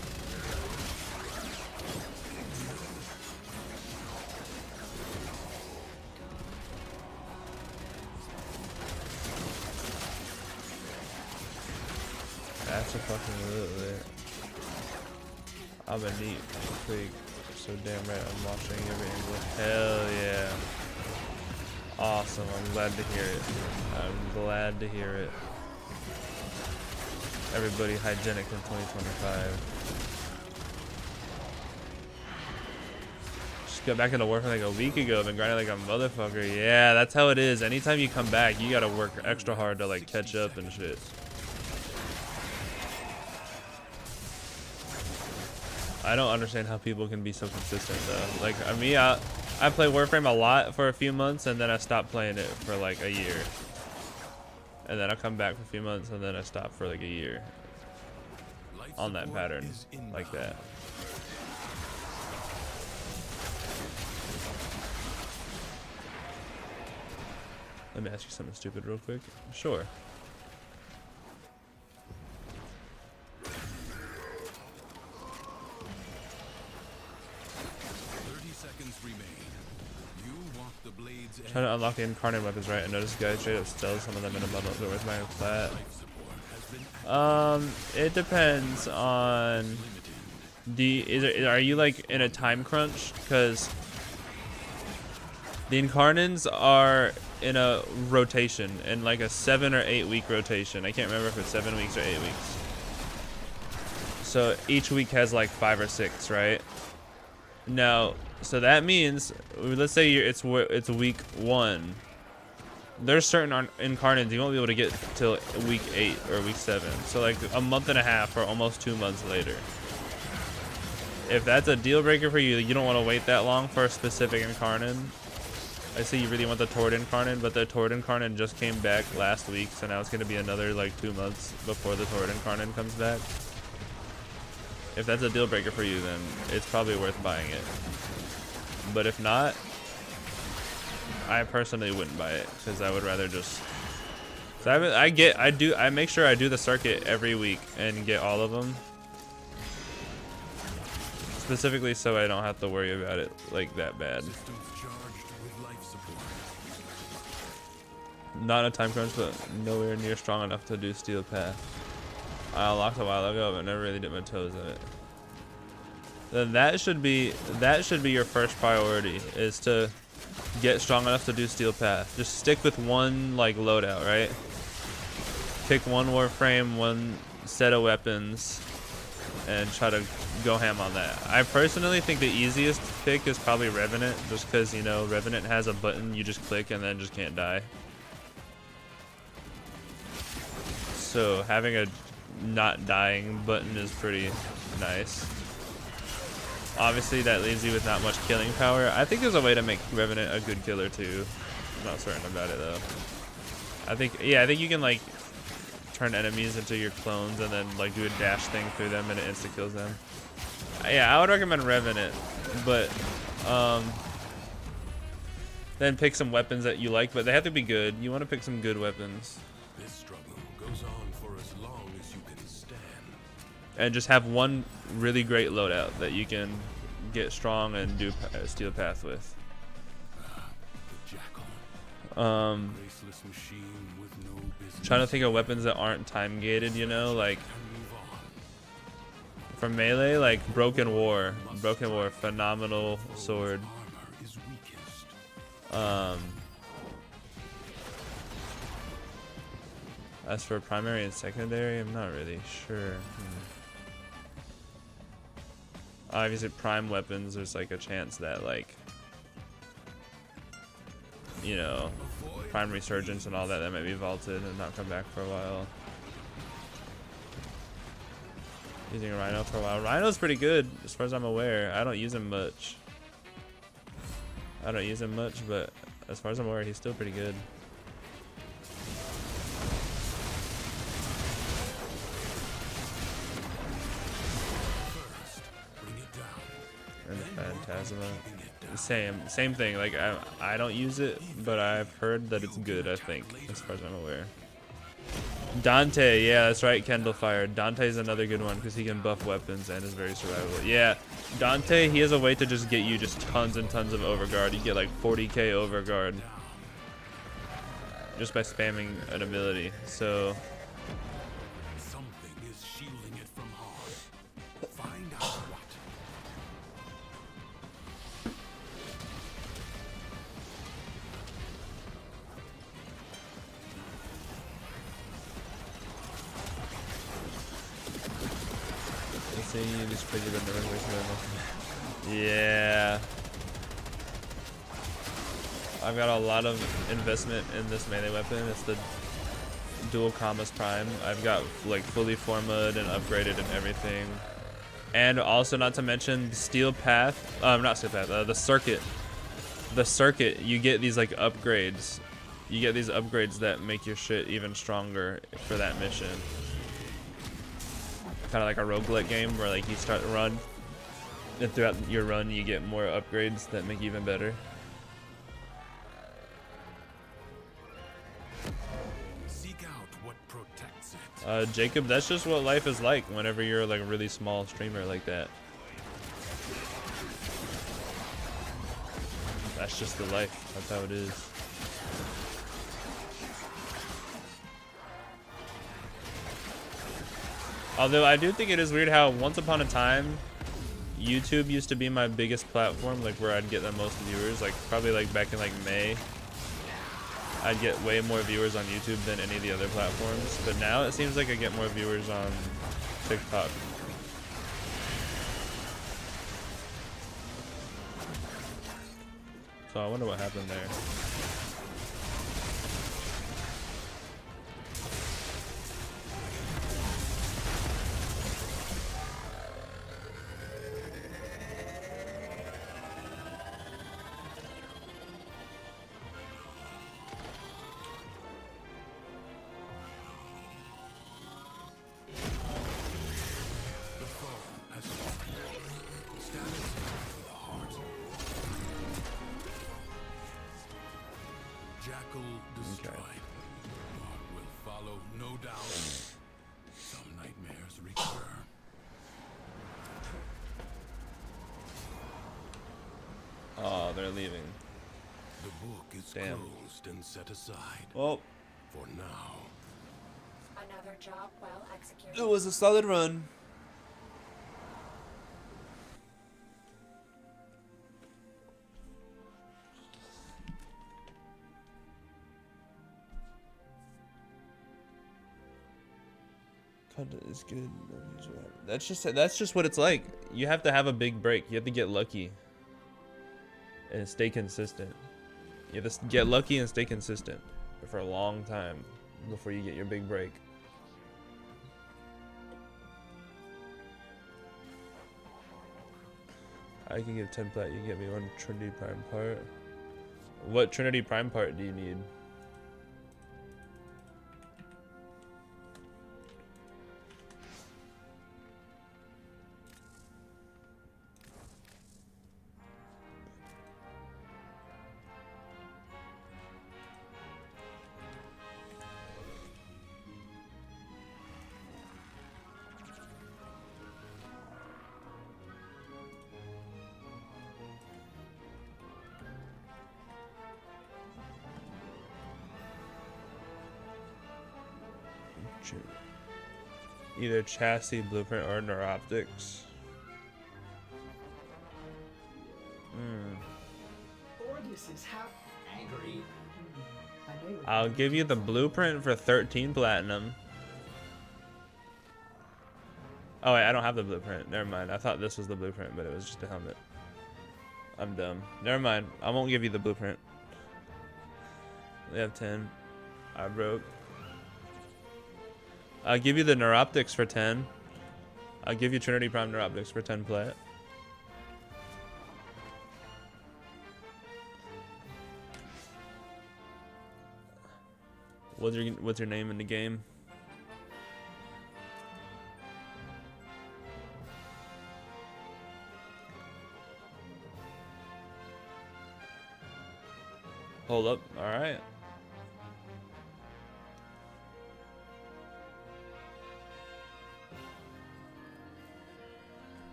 That's a fucking little bit. I'm a neat pig. So damn right, I'm watching every angle. Hell yeah. Awesome, I'm glad to hear it. I'm glad to hear it. Everybody hygienic in 2025. Just got back into work like a week ago, been grinding like a motherfucker. Yeah, that's how it is. Anytime you come back, you gotta work extra hard to like catch up and shit. I don't understand how people can be so consistent though. Like me, I play Warframe a lot for a few months and then I stopped playing it for like a year. And then I come back for a few months and then I stop for like a year. On that pattern, like that. Let me ask you something stupid real quick. Sure.
30 seconds remain. You walk the blades
Trying to unlock the incarnate weapons, right? I noticed guys straight up steals some of them in a bundle. So where's my plat? It depends on are you like in a time crunch? Because the incarnates are in a rotation, in like a 7 or 8 week rotation. I can't remember if it's 7 weeks or 8 weeks. So each week has like 5 or 6, right? Now, so that means, let's say it's week 1. There's certain incarnates you won't be able to get till week 8 or week 7. So like a month and a half or almost 2 months later. If that's a deal breaker for you, you don't want to wait that long for a specific incarnate. I see you really want the Tord incarnate, but the Tord incarnate just came back last week, so now it's going to be another like 2 months before the Tord incarnate comes back. If that's a deal breaker for you, then it's probably worth buying it. But if not, I personally wouldn't buy it because I would rather just. So I make sure I do the circuit every week and get all of them, specifically so I don't have to worry about it like that bad. Not a time crunch, but nowhere near strong enough to do Steel Path. I unlocked a while ago, but never really dipped my toes in it. Then that should be your first priority, is to get strong enough to do Steel Path. Just stick with one like loadout, right? Pick one Warframe, one set of weapons, and try to go ham on that. I personally think the easiest pick is probably Revenant, just because, you know, Revenant has a button you just click and then just can't die. So having a not dying button is pretty nice. Obviously that leaves you with not much killing power. I think there's a way to make Revenant a good killer too. I'm not certain about it though. I think you can like turn enemies into your clones and then like do a dash thing through them and it insta kills them. Yeah, I would recommend Revenant, but then pick some weapons that you like, but they have to be good. You want to pick some good weapons.
This struggle goes on for as long as you can stand.
And just have one really great loadout that you can get strong and do Steel Path with.
The jackal. Graceless machine with no business.
Trying to think of weapons that aren't time gated, you know, like for melee, like Broken War, phenomenal sword. As for primary and secondary, I'm not really sure. Obviously, prime weapons, there's like a chance that, like, you know, prime resurgence and all that, that might be vaulted and not come back for a while. Using a Rhino for a while. Rhino's pretty good, as far as I'm aware. I don't use him much. But as far as I'm aware, he's still pretty good. And the Phantasma, same thing. Like I don't use it, but I've heard that it's good. I think, as far as I'm aware. Dante, yeah, that's right. Kendall Fire. Dante's another good one because he can buff weapons and is very survivable. Yeah, Dante, he has a way to just get you just tons and tons of overguard. You get like 40k overguard just by spamming an ability. So.
Something is shielding it from harm. Find out what.
Yeah, I've got a lot of investment in this melee weapon. It's the dual commas prime. I've got like fully formed and upgraded and everything, and also not to mention Steel Path. Not Steel Path. The circuit. You get these like upgrades. You get these upgrades that make your shit even stronger for that mission. Kind of like a roguelike game where like you start the run, and throughout your run you get more upgrades that make you even better. Jacob, that's just what life is like whenever you're like a really small streamer like that. That's just the life. That's how it is. Although I do think it is weird how once upon a time, YouTube used to be my biggest platform, like where I'd get the most viewers, like probably like back in like May. I'd get way more viewers on YouTube than any of the other platforms, but now it seems like I get more viewers on TikTok. So I wonder what happened there. Oh, they're leaving.
The book is
Damn.
closed and set aside.
Well,
for now.
Another job well executed.
It was a solid run. Content is good. That's just what it's like. You have to have a big break. You have to get lucky and stay consistent. You have to get lucky and stay consistent for a long time before you get your big break. I can give 10 plat. You can get me one Trinity Prime part. What Trinity Prime part do you need? Either chassis, blueprint, or neuroptics.
Orgus is half angry. I know
I'll give you the blueprint for 13 platinum. Oh wait, I don't have the blueprint. Never mind. I thought this was the blueprint, but it was just a helmet. I'm dumb. Never mind. I won't give you the blueprint. We have 10. I broke. I'll give you the neuroptics for 10. I'll give you Trinity Prime neuroptics for 10 plat. What's your name in the game? Hold up. All right.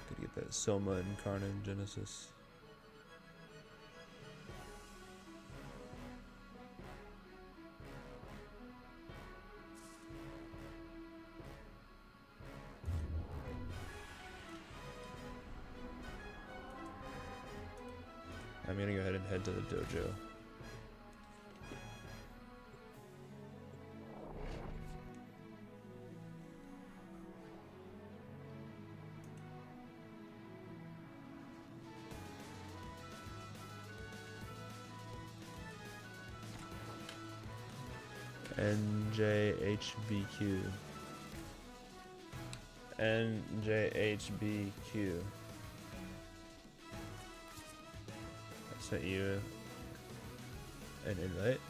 Gotta get that Soma and Karna and Genesis. I'm gonna go ahead and head to the dojo. NJHBQ. NJHBQ. I sent you an invite.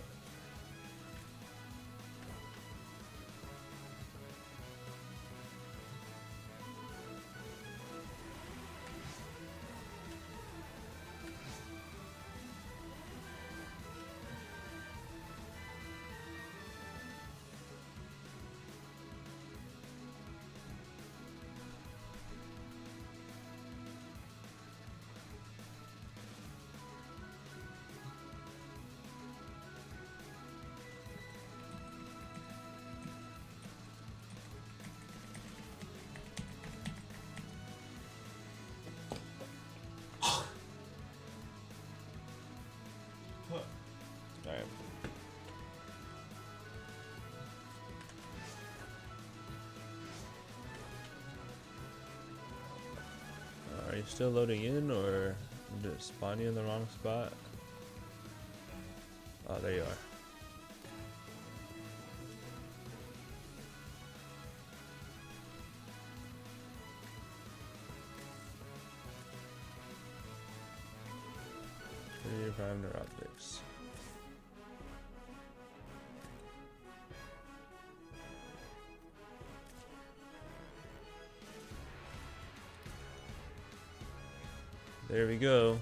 you still loading in, or did it spawn you in the wrong spot? Oh, there you are. Trinity Prime Neuroptics. There we go.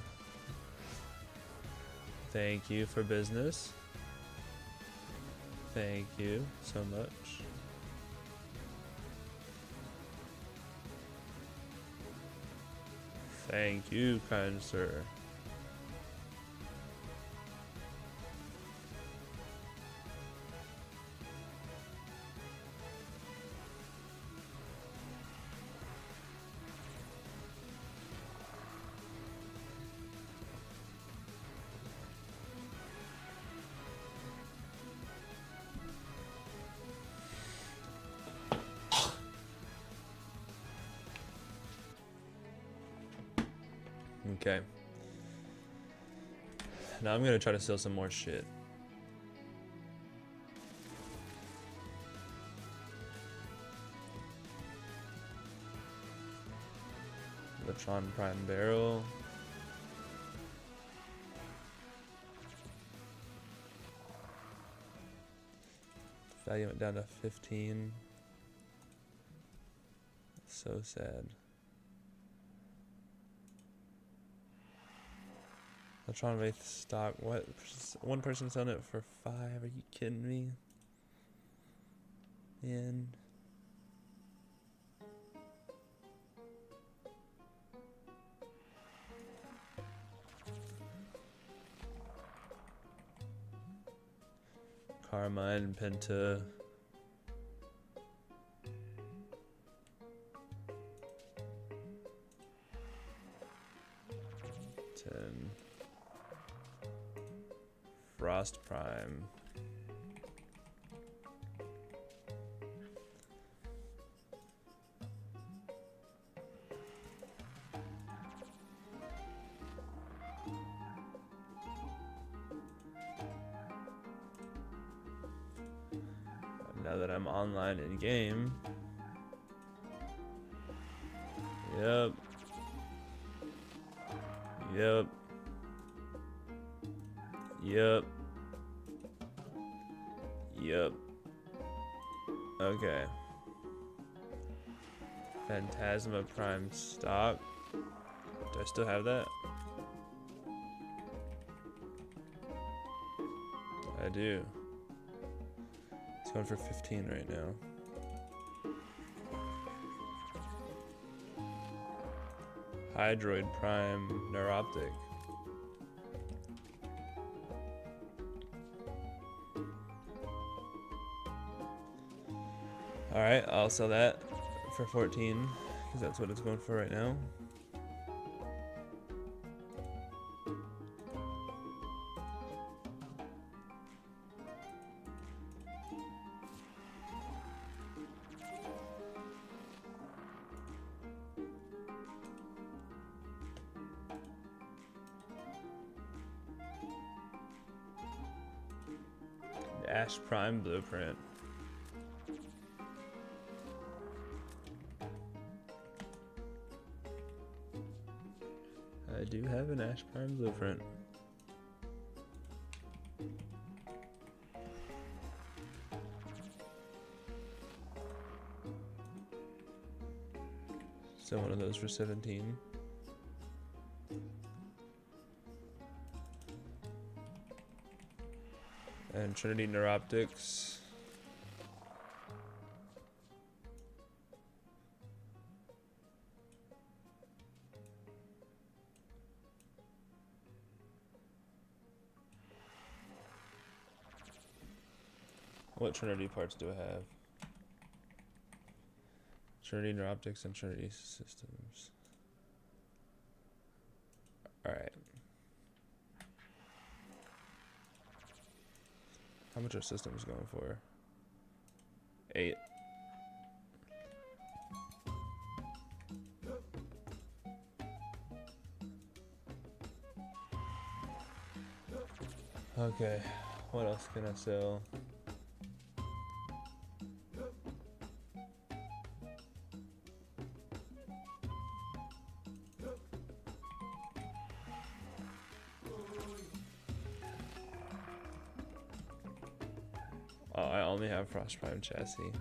Thank you for business. Thank you so much. Thank you, kind sir. Okay. Now I'm gonna try to steal some more shit. The Tron Prime Barrel. Value went down to 15. So sad. The Tron Wraith stock. What? One person selling it for 5. Are you kidding me? Man. Carmine, Penta. Frost Prime. Now that I'm online in game. Yep. Yep. Yep. Yep. Okay. Phantasma Prime stock. Do I still have that? I do. It's going for 15 right now. Hydroid Prime Neuroptic. Alright, I'll sell that for 14, because that's what it's going for right now. Ash Prime Blueprint. I do have an Ash Prime Blueprint. So one of those for 17. And Trinity Neuroptics. What Trinity parts do I have? Trinity Neuroptics and Trinity Systems. Alright. How much are systems going for? 8. Okay, what else can I sell? Oh, I only have Frost Prime chassis.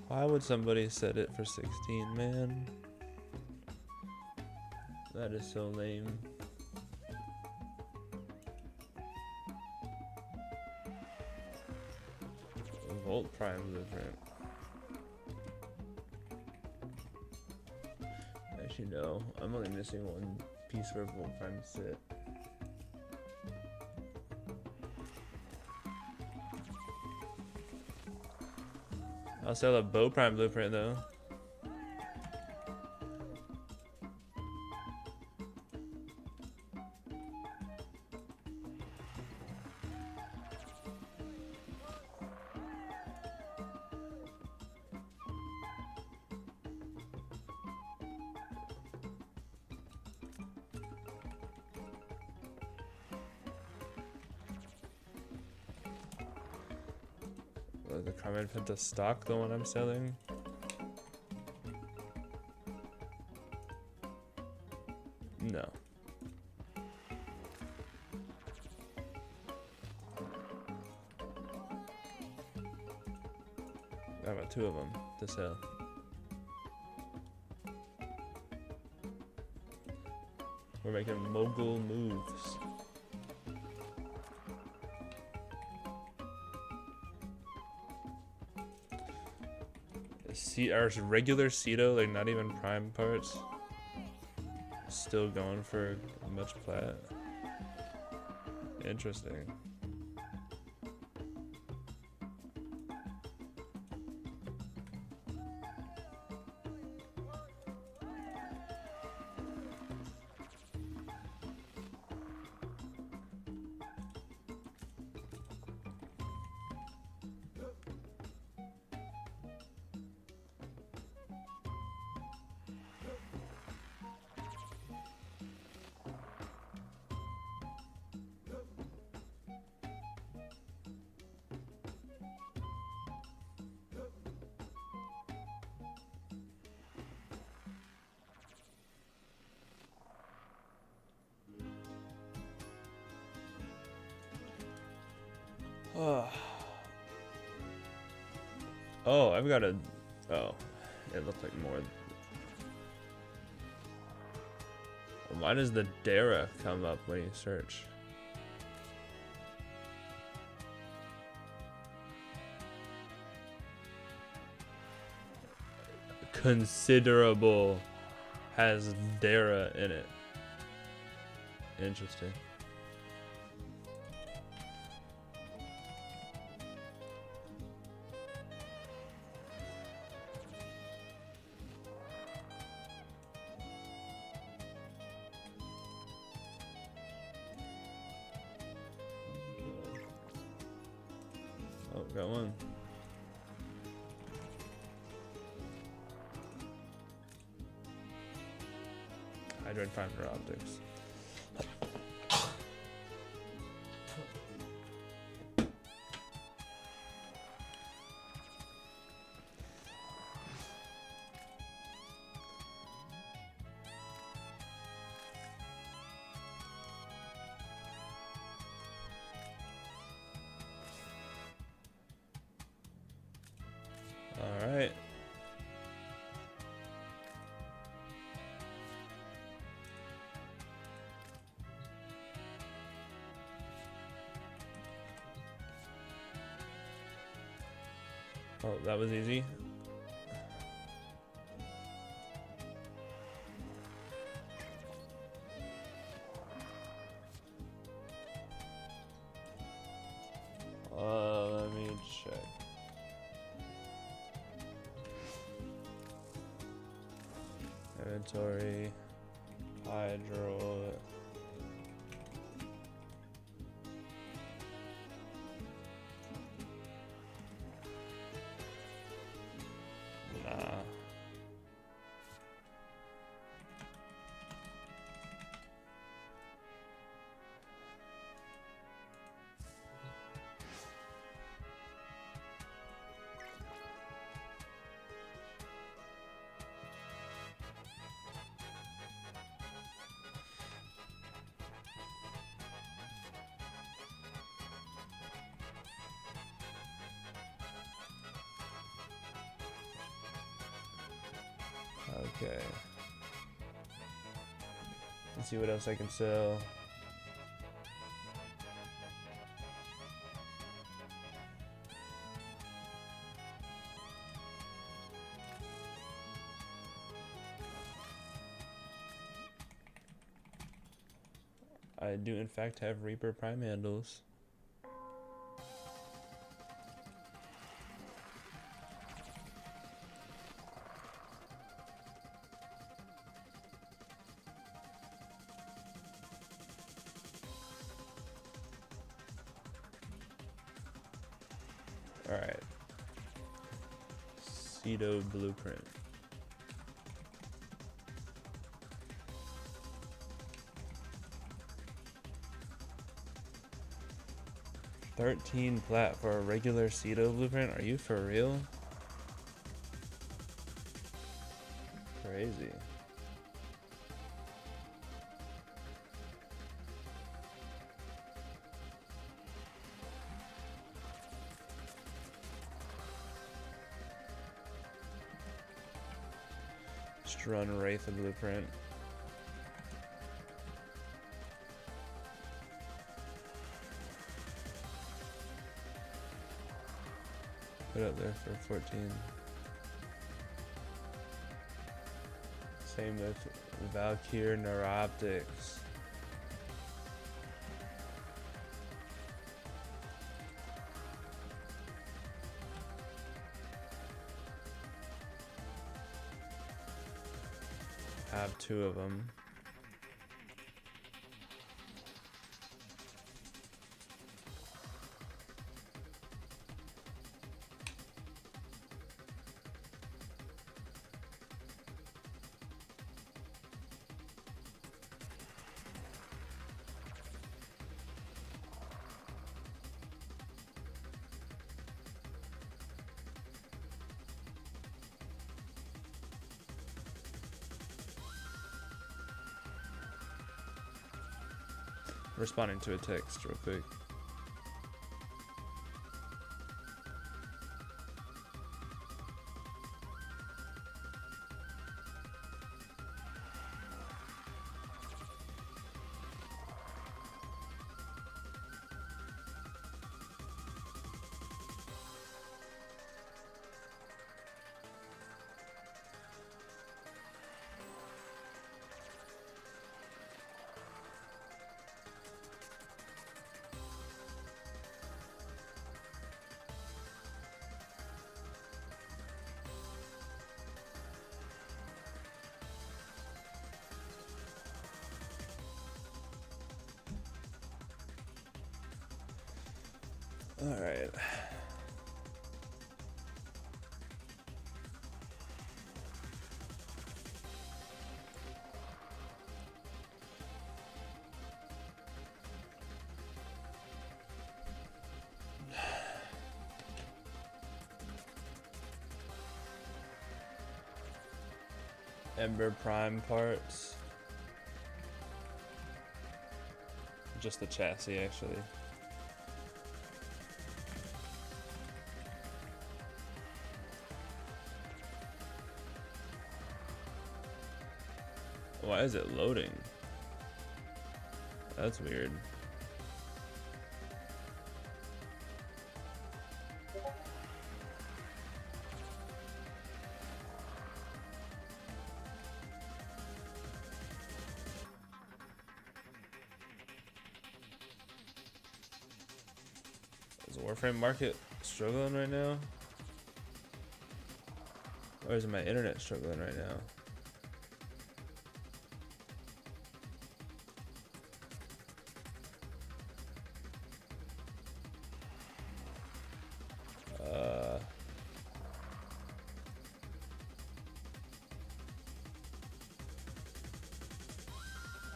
Why would somebody set it for 16, man? That is so lame. Volt Prime Blueprint. Actually, no. I'm only missing one piece for Volt Prime to sit. I'll sell a Bow Prime Blueprint though. The Carmen Penta stock, the one I'm selling. No. I got 2 of them to sell. We're making mogul moves. Our regular Ceto, like not even prime parts, still going for much plat. Interesting. Oh, I've got a... Oh, it looked like more. Why does the Dara come up when you search? Considerable has Dara in it. Interesting. Oh, got one. Hydroid fiber optics. All right. Oh, that was easy. Let me check. Inventory, hydro. Nah. Okay. Let's see what else I can sell. I do in fact have Reaper Prime handles. Alright. Cedo blueprint. $13 plat for a regular Cedo blueprint? Are you for real? Crazy. Just run Wraith a blueprint. Put up there for 14. Same with Valkyr Neuroptics. Have 2 of them. Responding to a text real quick. All right. Ember Prime parts. Just the chassis, actually. Why is it loading? That's weird. Is the Warframe market struggling right now? Or is my internet struggling right now?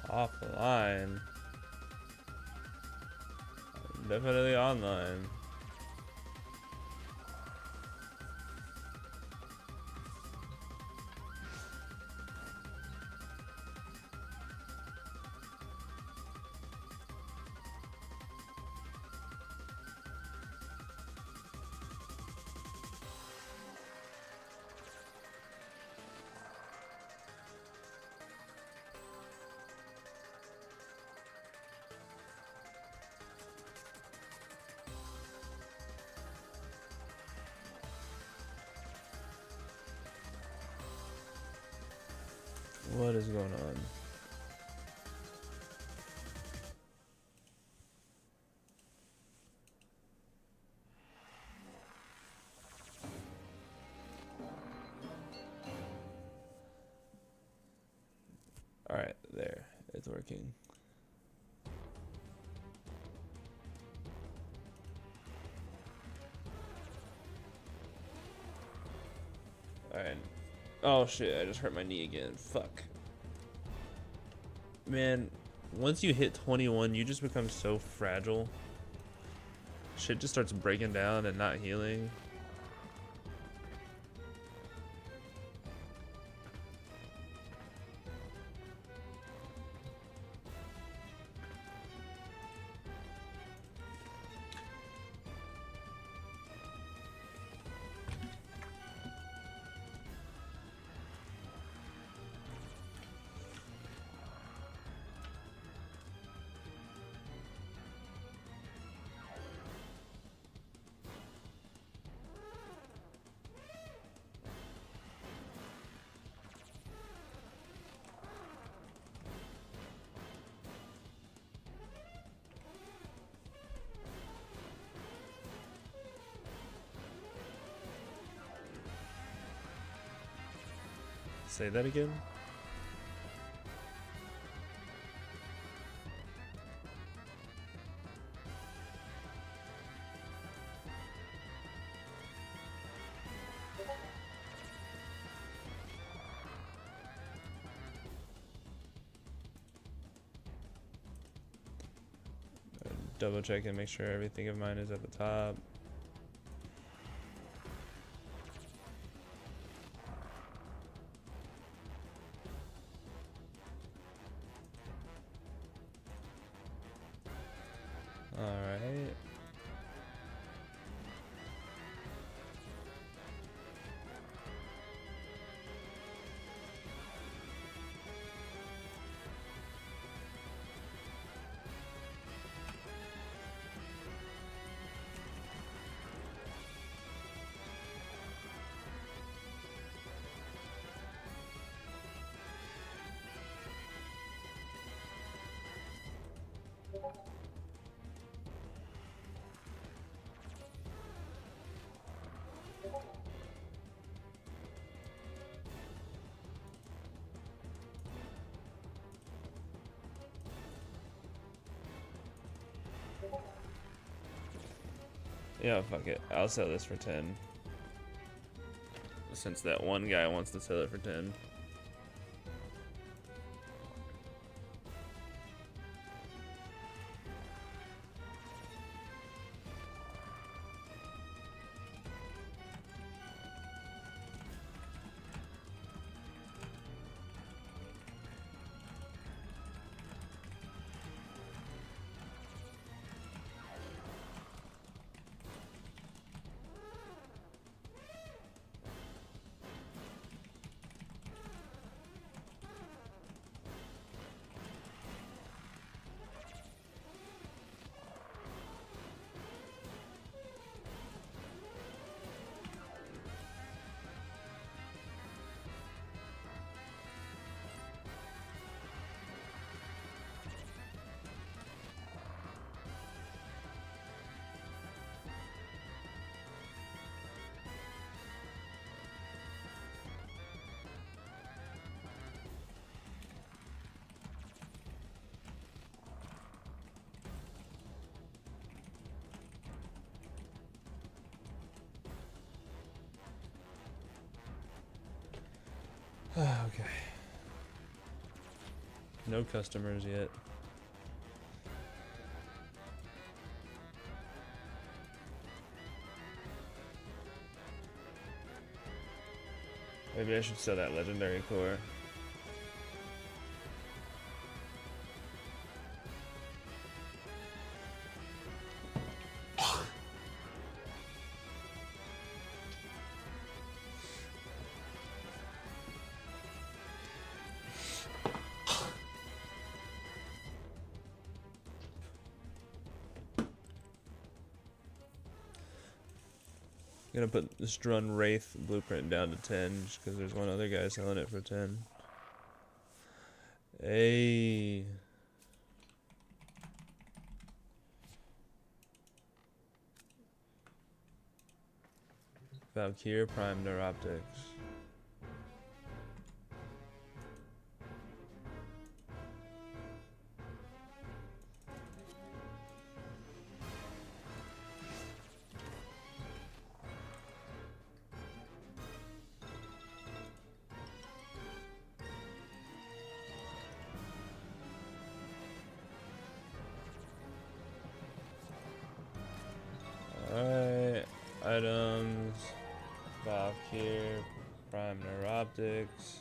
Offline. Definitely online. What is going on? Alright, there. It's working. Alright. Oh shit, I just hurt my knee again. Fuck. Man, once you hit 21, you just become so fragile. Shit just starts breaking down and not healing. Say that again? Double check and make sure everything of mine is at the top. Alright. Yeah, fuck it. I'll sell this for 10. Since that one guy wants to sell it for 10. Okay. No customers yet. Maybe I should sell that legendary core. I'm gonna put this Drun Wraith blueprint down to 10 just because there's one other guy selling it for 10. Hey. Valkyrie Prime Neuroptics. Alright, items, Valkyrie, Prime Neuroptics.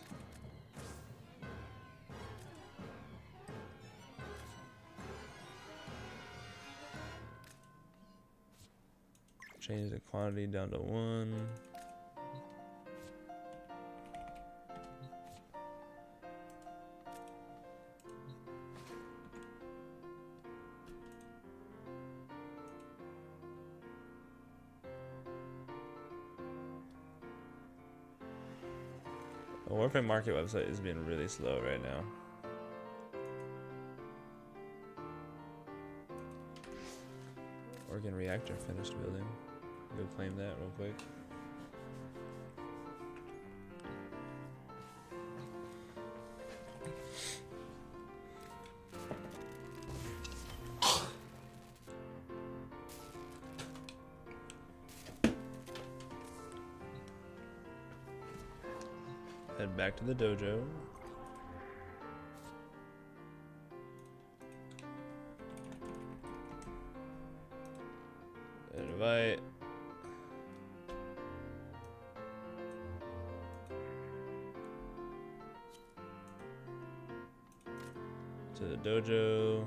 Change the quantity down to 1. The Warframe Market website is being really slow right now. Organ reactor finished building. Go claim that real quick. Head back to the dojo. Invite. To the dojo.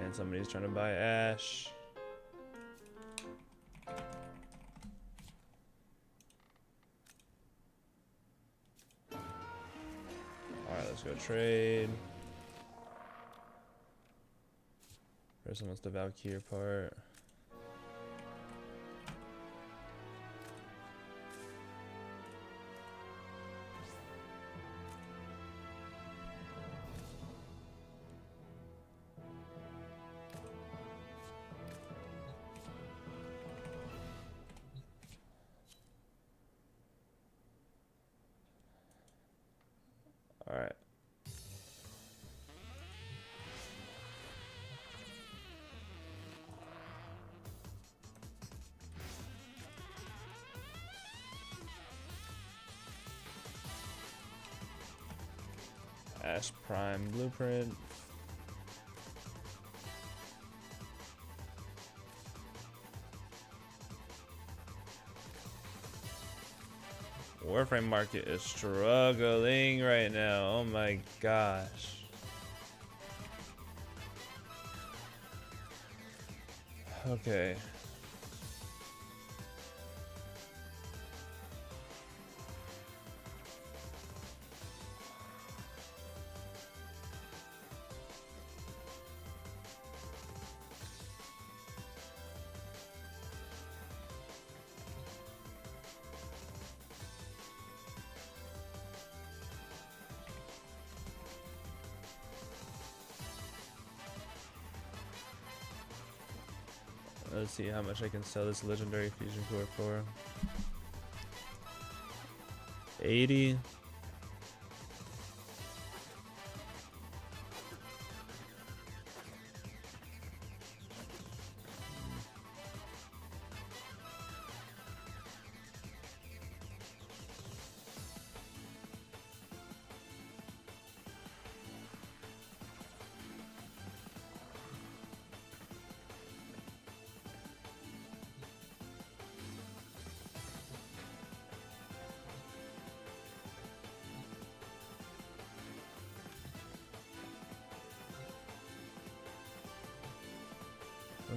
And somebody's trying to buy Ash. Alright, let's go trade. Person wants the Valkyrie part. Alright. Ash Prime Blueprint. Warframe market is struggling right now. Oh my gosh. Okay. Let's see how much I can sell this legendary fusion core for. 80.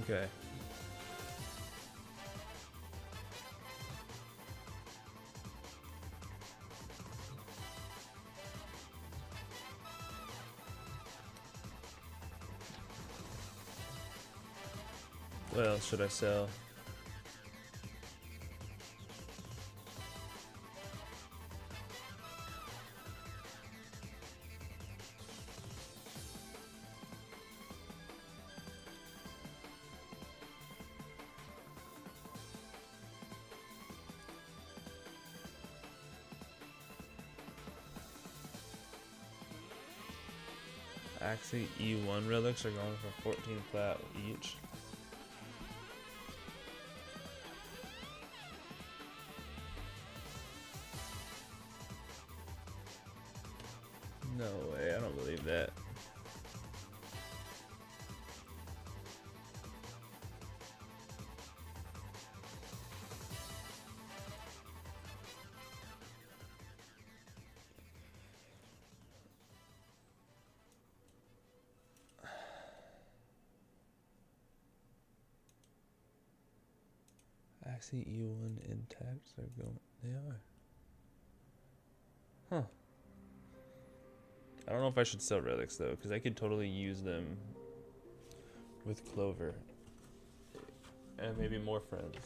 Okay. What else should I sell? Actually, E1 relics are going for 14 plat each. No way, I don't believe that. Actually, E1 intact are going. They are. Huh. I don't know if I should sell relics though, because I could totally use them with Clover and maybe more friends.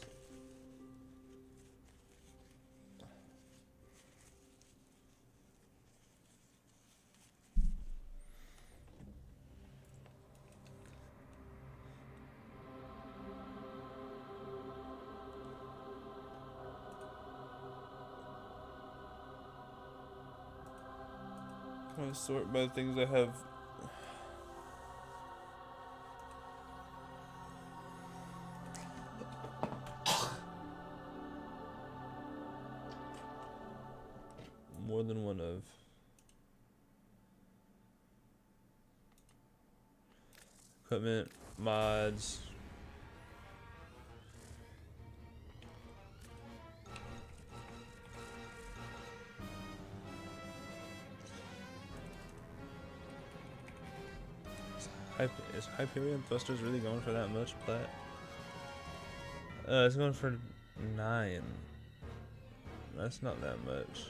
I'm gonna sort by the things I have. More than one of. Equipment, mods. Is Hyperion Thrusters really going for that much plat? It's going for 9. That's not that much.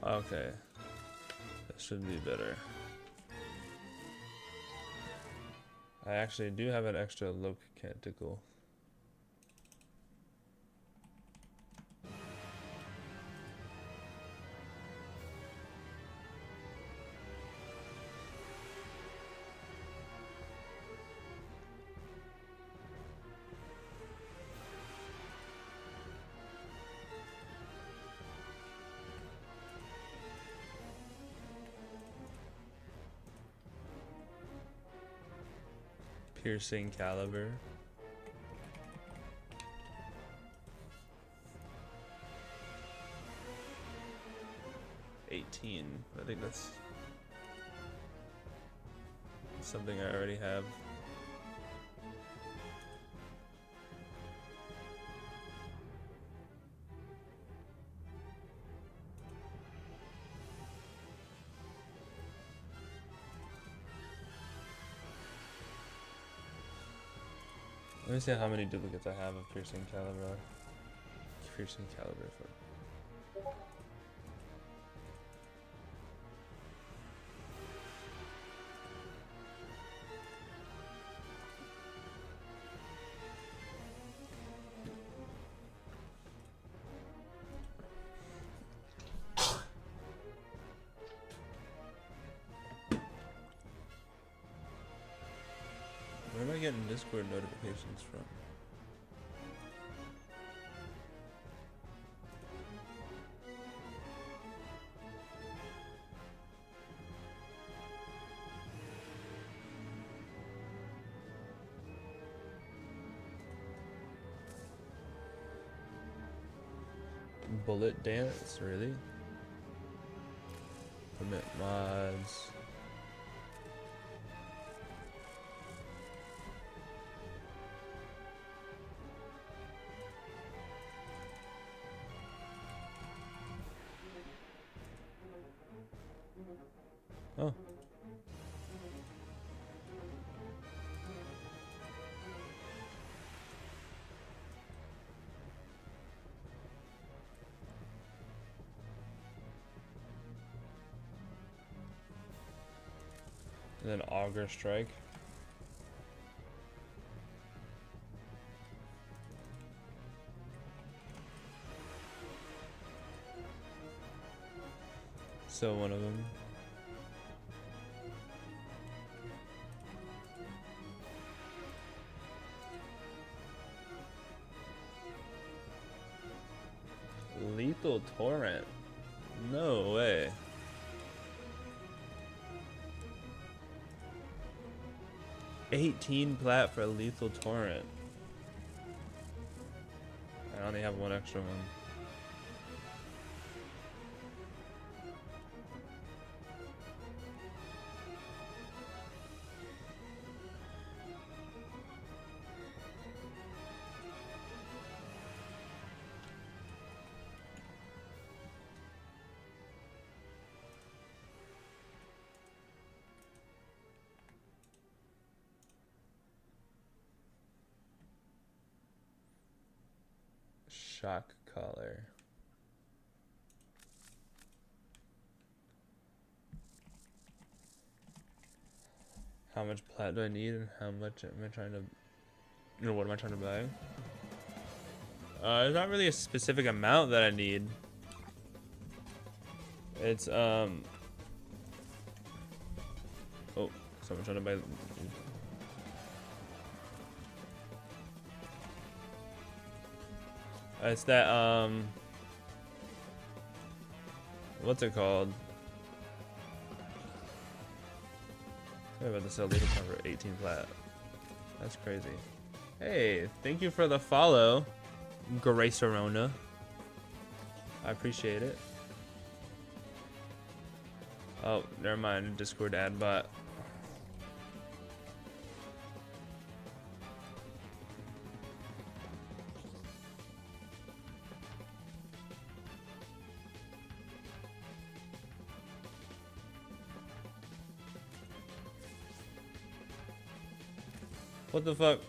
Okay. That should be better. I actually do have an extra Loc Canticle. Piercing caliber. I think that's something I already have. Let me see how many duplicates I have of piercing caliber. Piercing caliber for. Where am I getting Discord notifications from? Bullet dance, really? Commit mods. Oh. And then Auger Strike. So one of them. Lethal Torrent. No way. $18 plat for a Lethal Torrent. I only have one extra one. Shock collar. How much plat do I need and how much am I trying to, what am I trying to buy? There's not really a specific amount that I need. It's oh, someone trying to buy. It's that what's it called? I'm about to sell Lethal Torrent for 18 plat. That's crazy. Hey, thank you for the follow, Grace Arona. I appreciate it. Oh, never mind. Discord ad bot. What the fuck?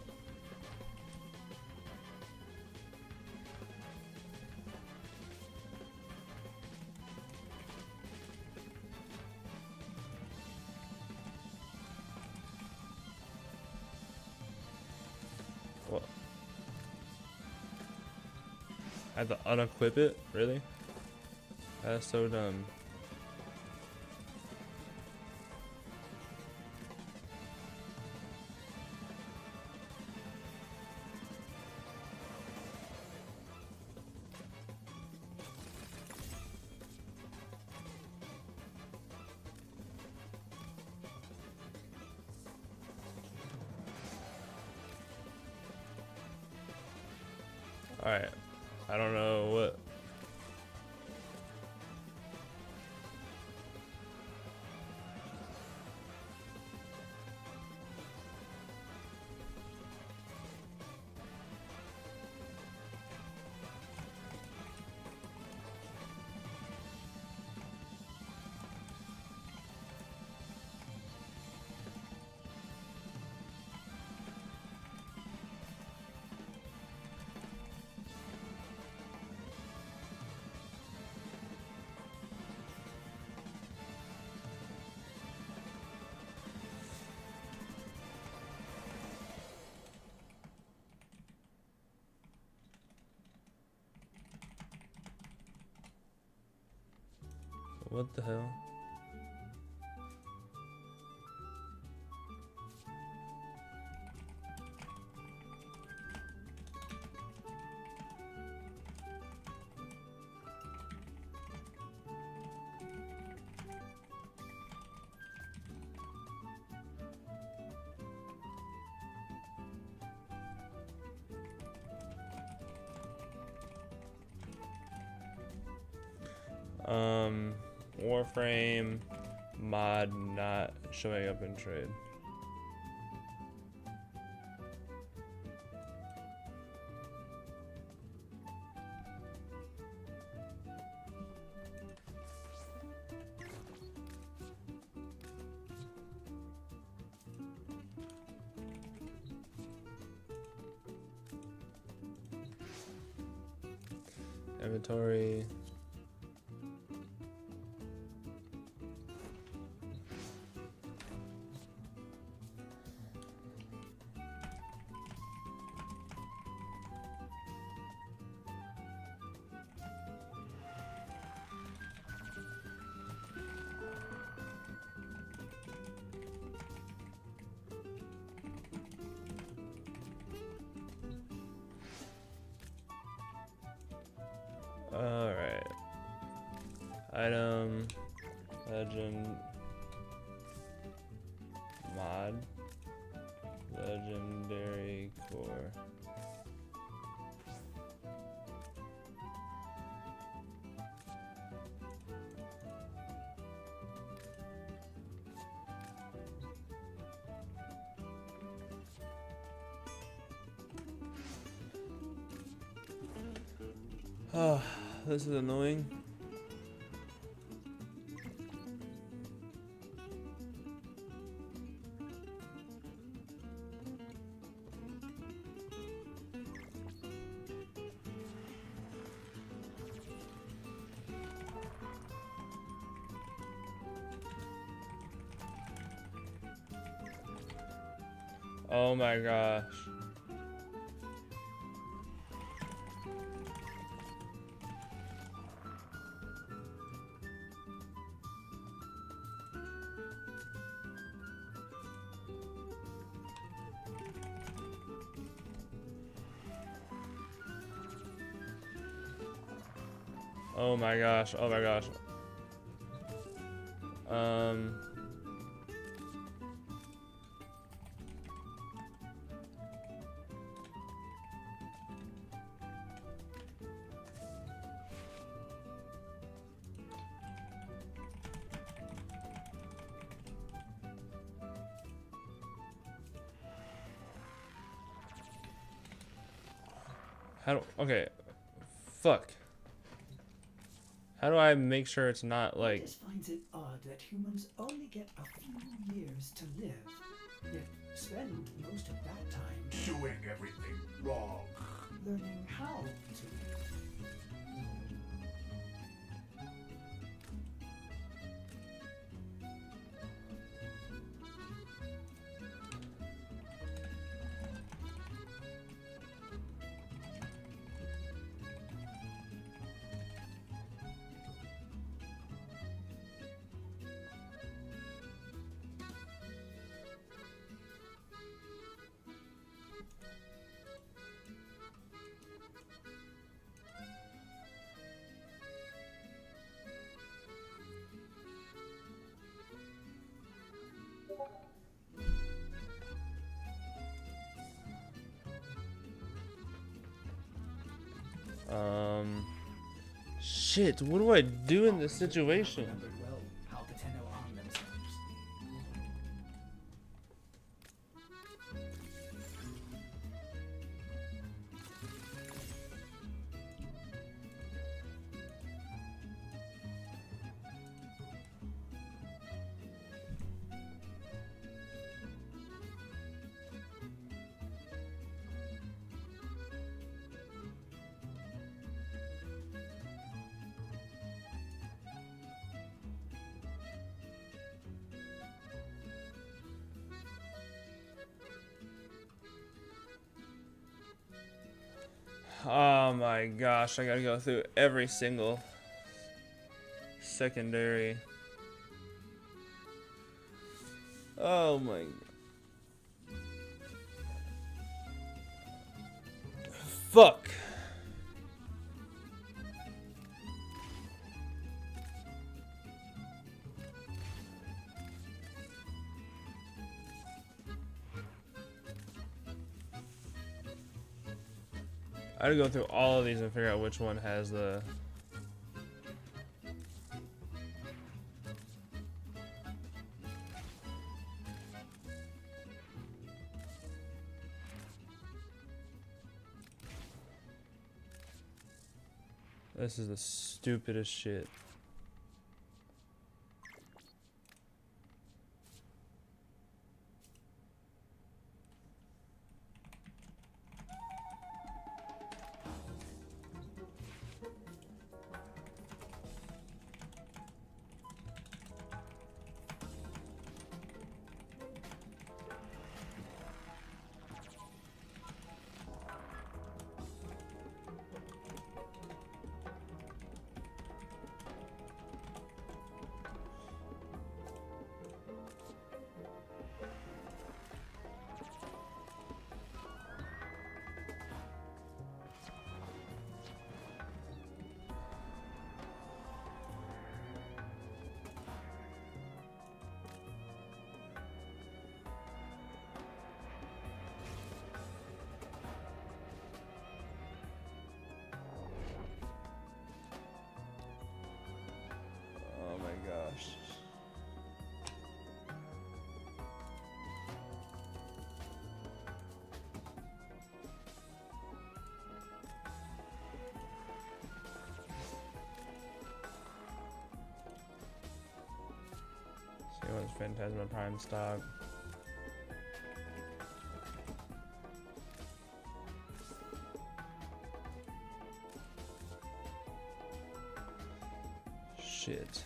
What? I have to unequip it? Really? That's so dumb. Alright. I don't know what. What the hell? Warframe mod not showing up in trade. Inventory. Item. Legend. Mod. Legendary core. Oh, this is annoying. Oh my gosh. Oh my gosh. Oh my gosh. How do, okay. Fuck. How do I make sure it's not like...
Otis finds it odd that humans only get a few years to live, yet spend most of that time
Doing everything wrong.
learning how to.
Shit, what do I do in this situation?
Remembered well how the Tenno arm themselves.
Oh my gosh, I gotta go through every single secondary. Oh my. Fuck. I gotta go through all of these and figure out which one has the... This is the stupidest shit. Phantasma Prime stock. Shit.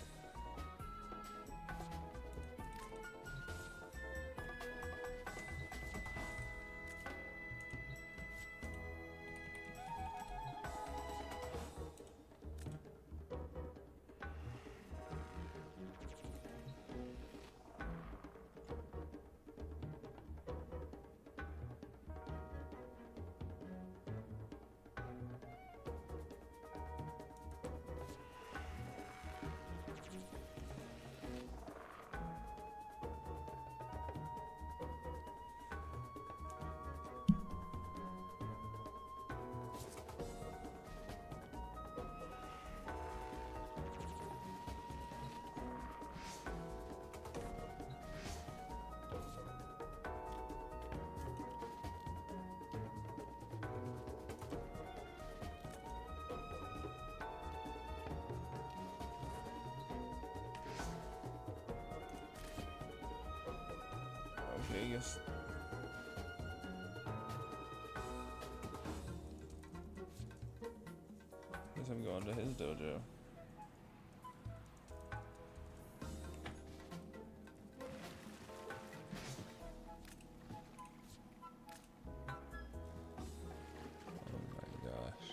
Okay, I guess. Guess I'm going to his dojo. Oh my gosh.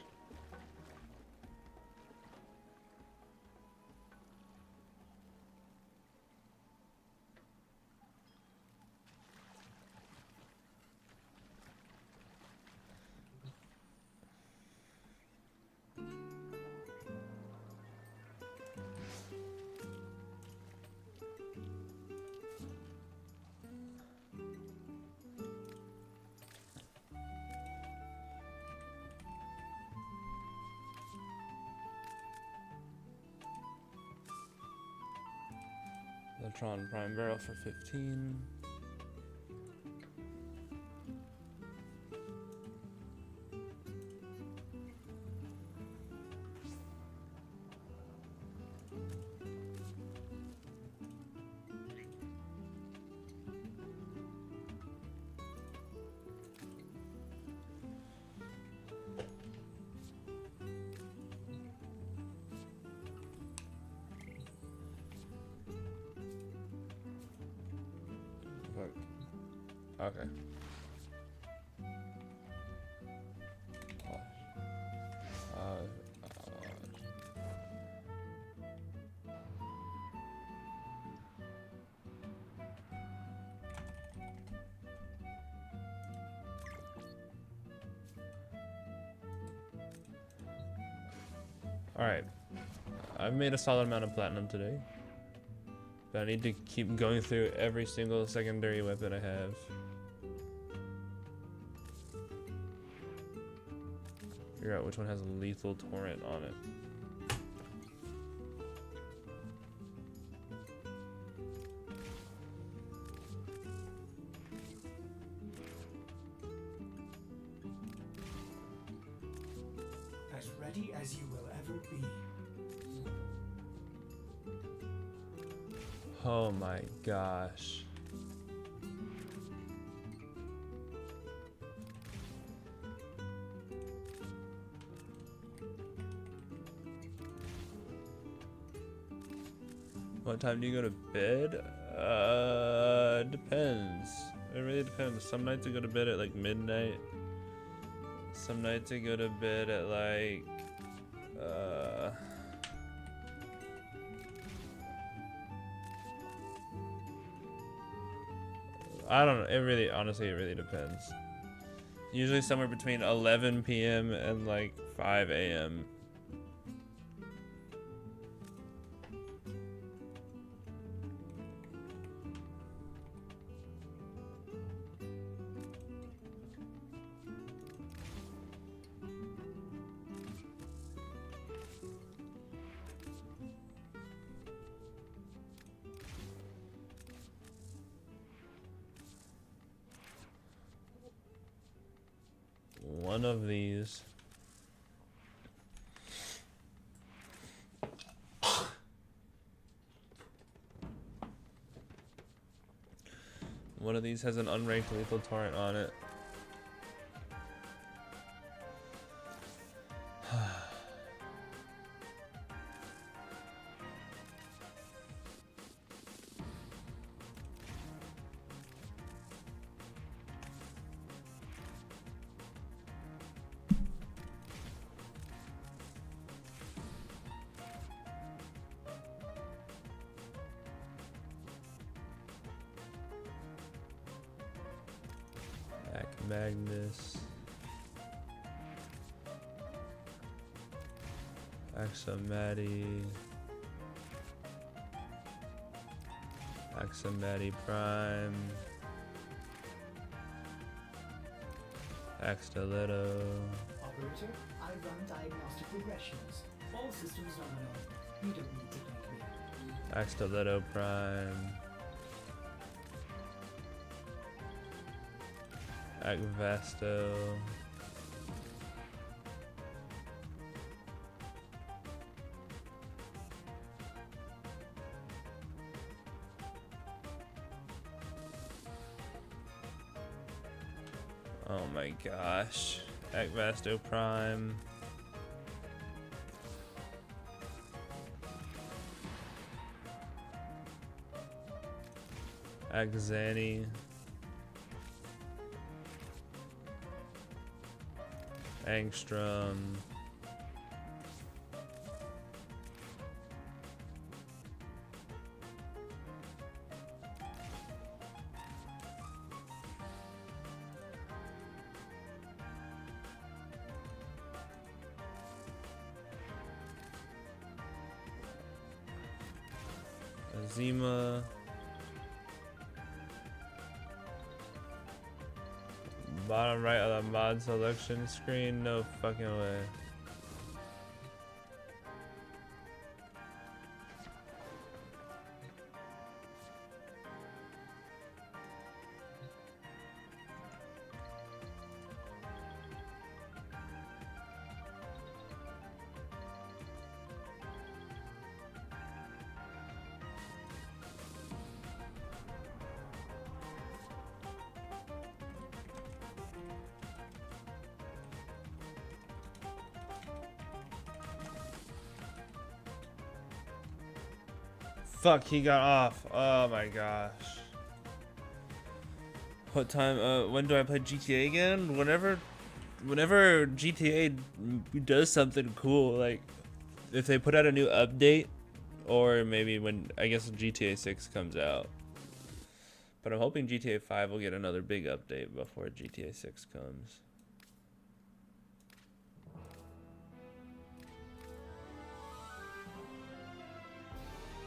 Electron Prime Barrel for 15. Okay. Alright. I've made a solid amount of platinum today. But I need to keep going through every single secondary weapon I have. Figure out which one has a lethal torrent on it.
As ready as you will ever be.
Oh my gosh. What time do you go to bed? Depends. It really depends. Some nights I go to bed at like midnight. Some nights I go to bed at like I don't know. It really, honestly, it really depends. Usually somewhere between 11 p.m. and like 5 a.m. One of these. One of these has an unranked lethal torrent on it. Magnus, Axomati, Axomati Prime, Axtolito,
Operator, I run diagnostic regressions. All systems nominal. You don't need to thank me.
Axtolito Prime, Agvasto, oh my gosh, Agvasto Prime, Axani, Angstrom, Azima, bottom right of the mod selection screen, no fucking way. Fuck, he got off. Oh my gosh. What time? When do I play GTA again? Whenever GTA does something cool, like if they put out a new update, or maybe when I guess GTA 6 comes out. But I'm hoping GTA 5 will get another big update before GTA 6 comes.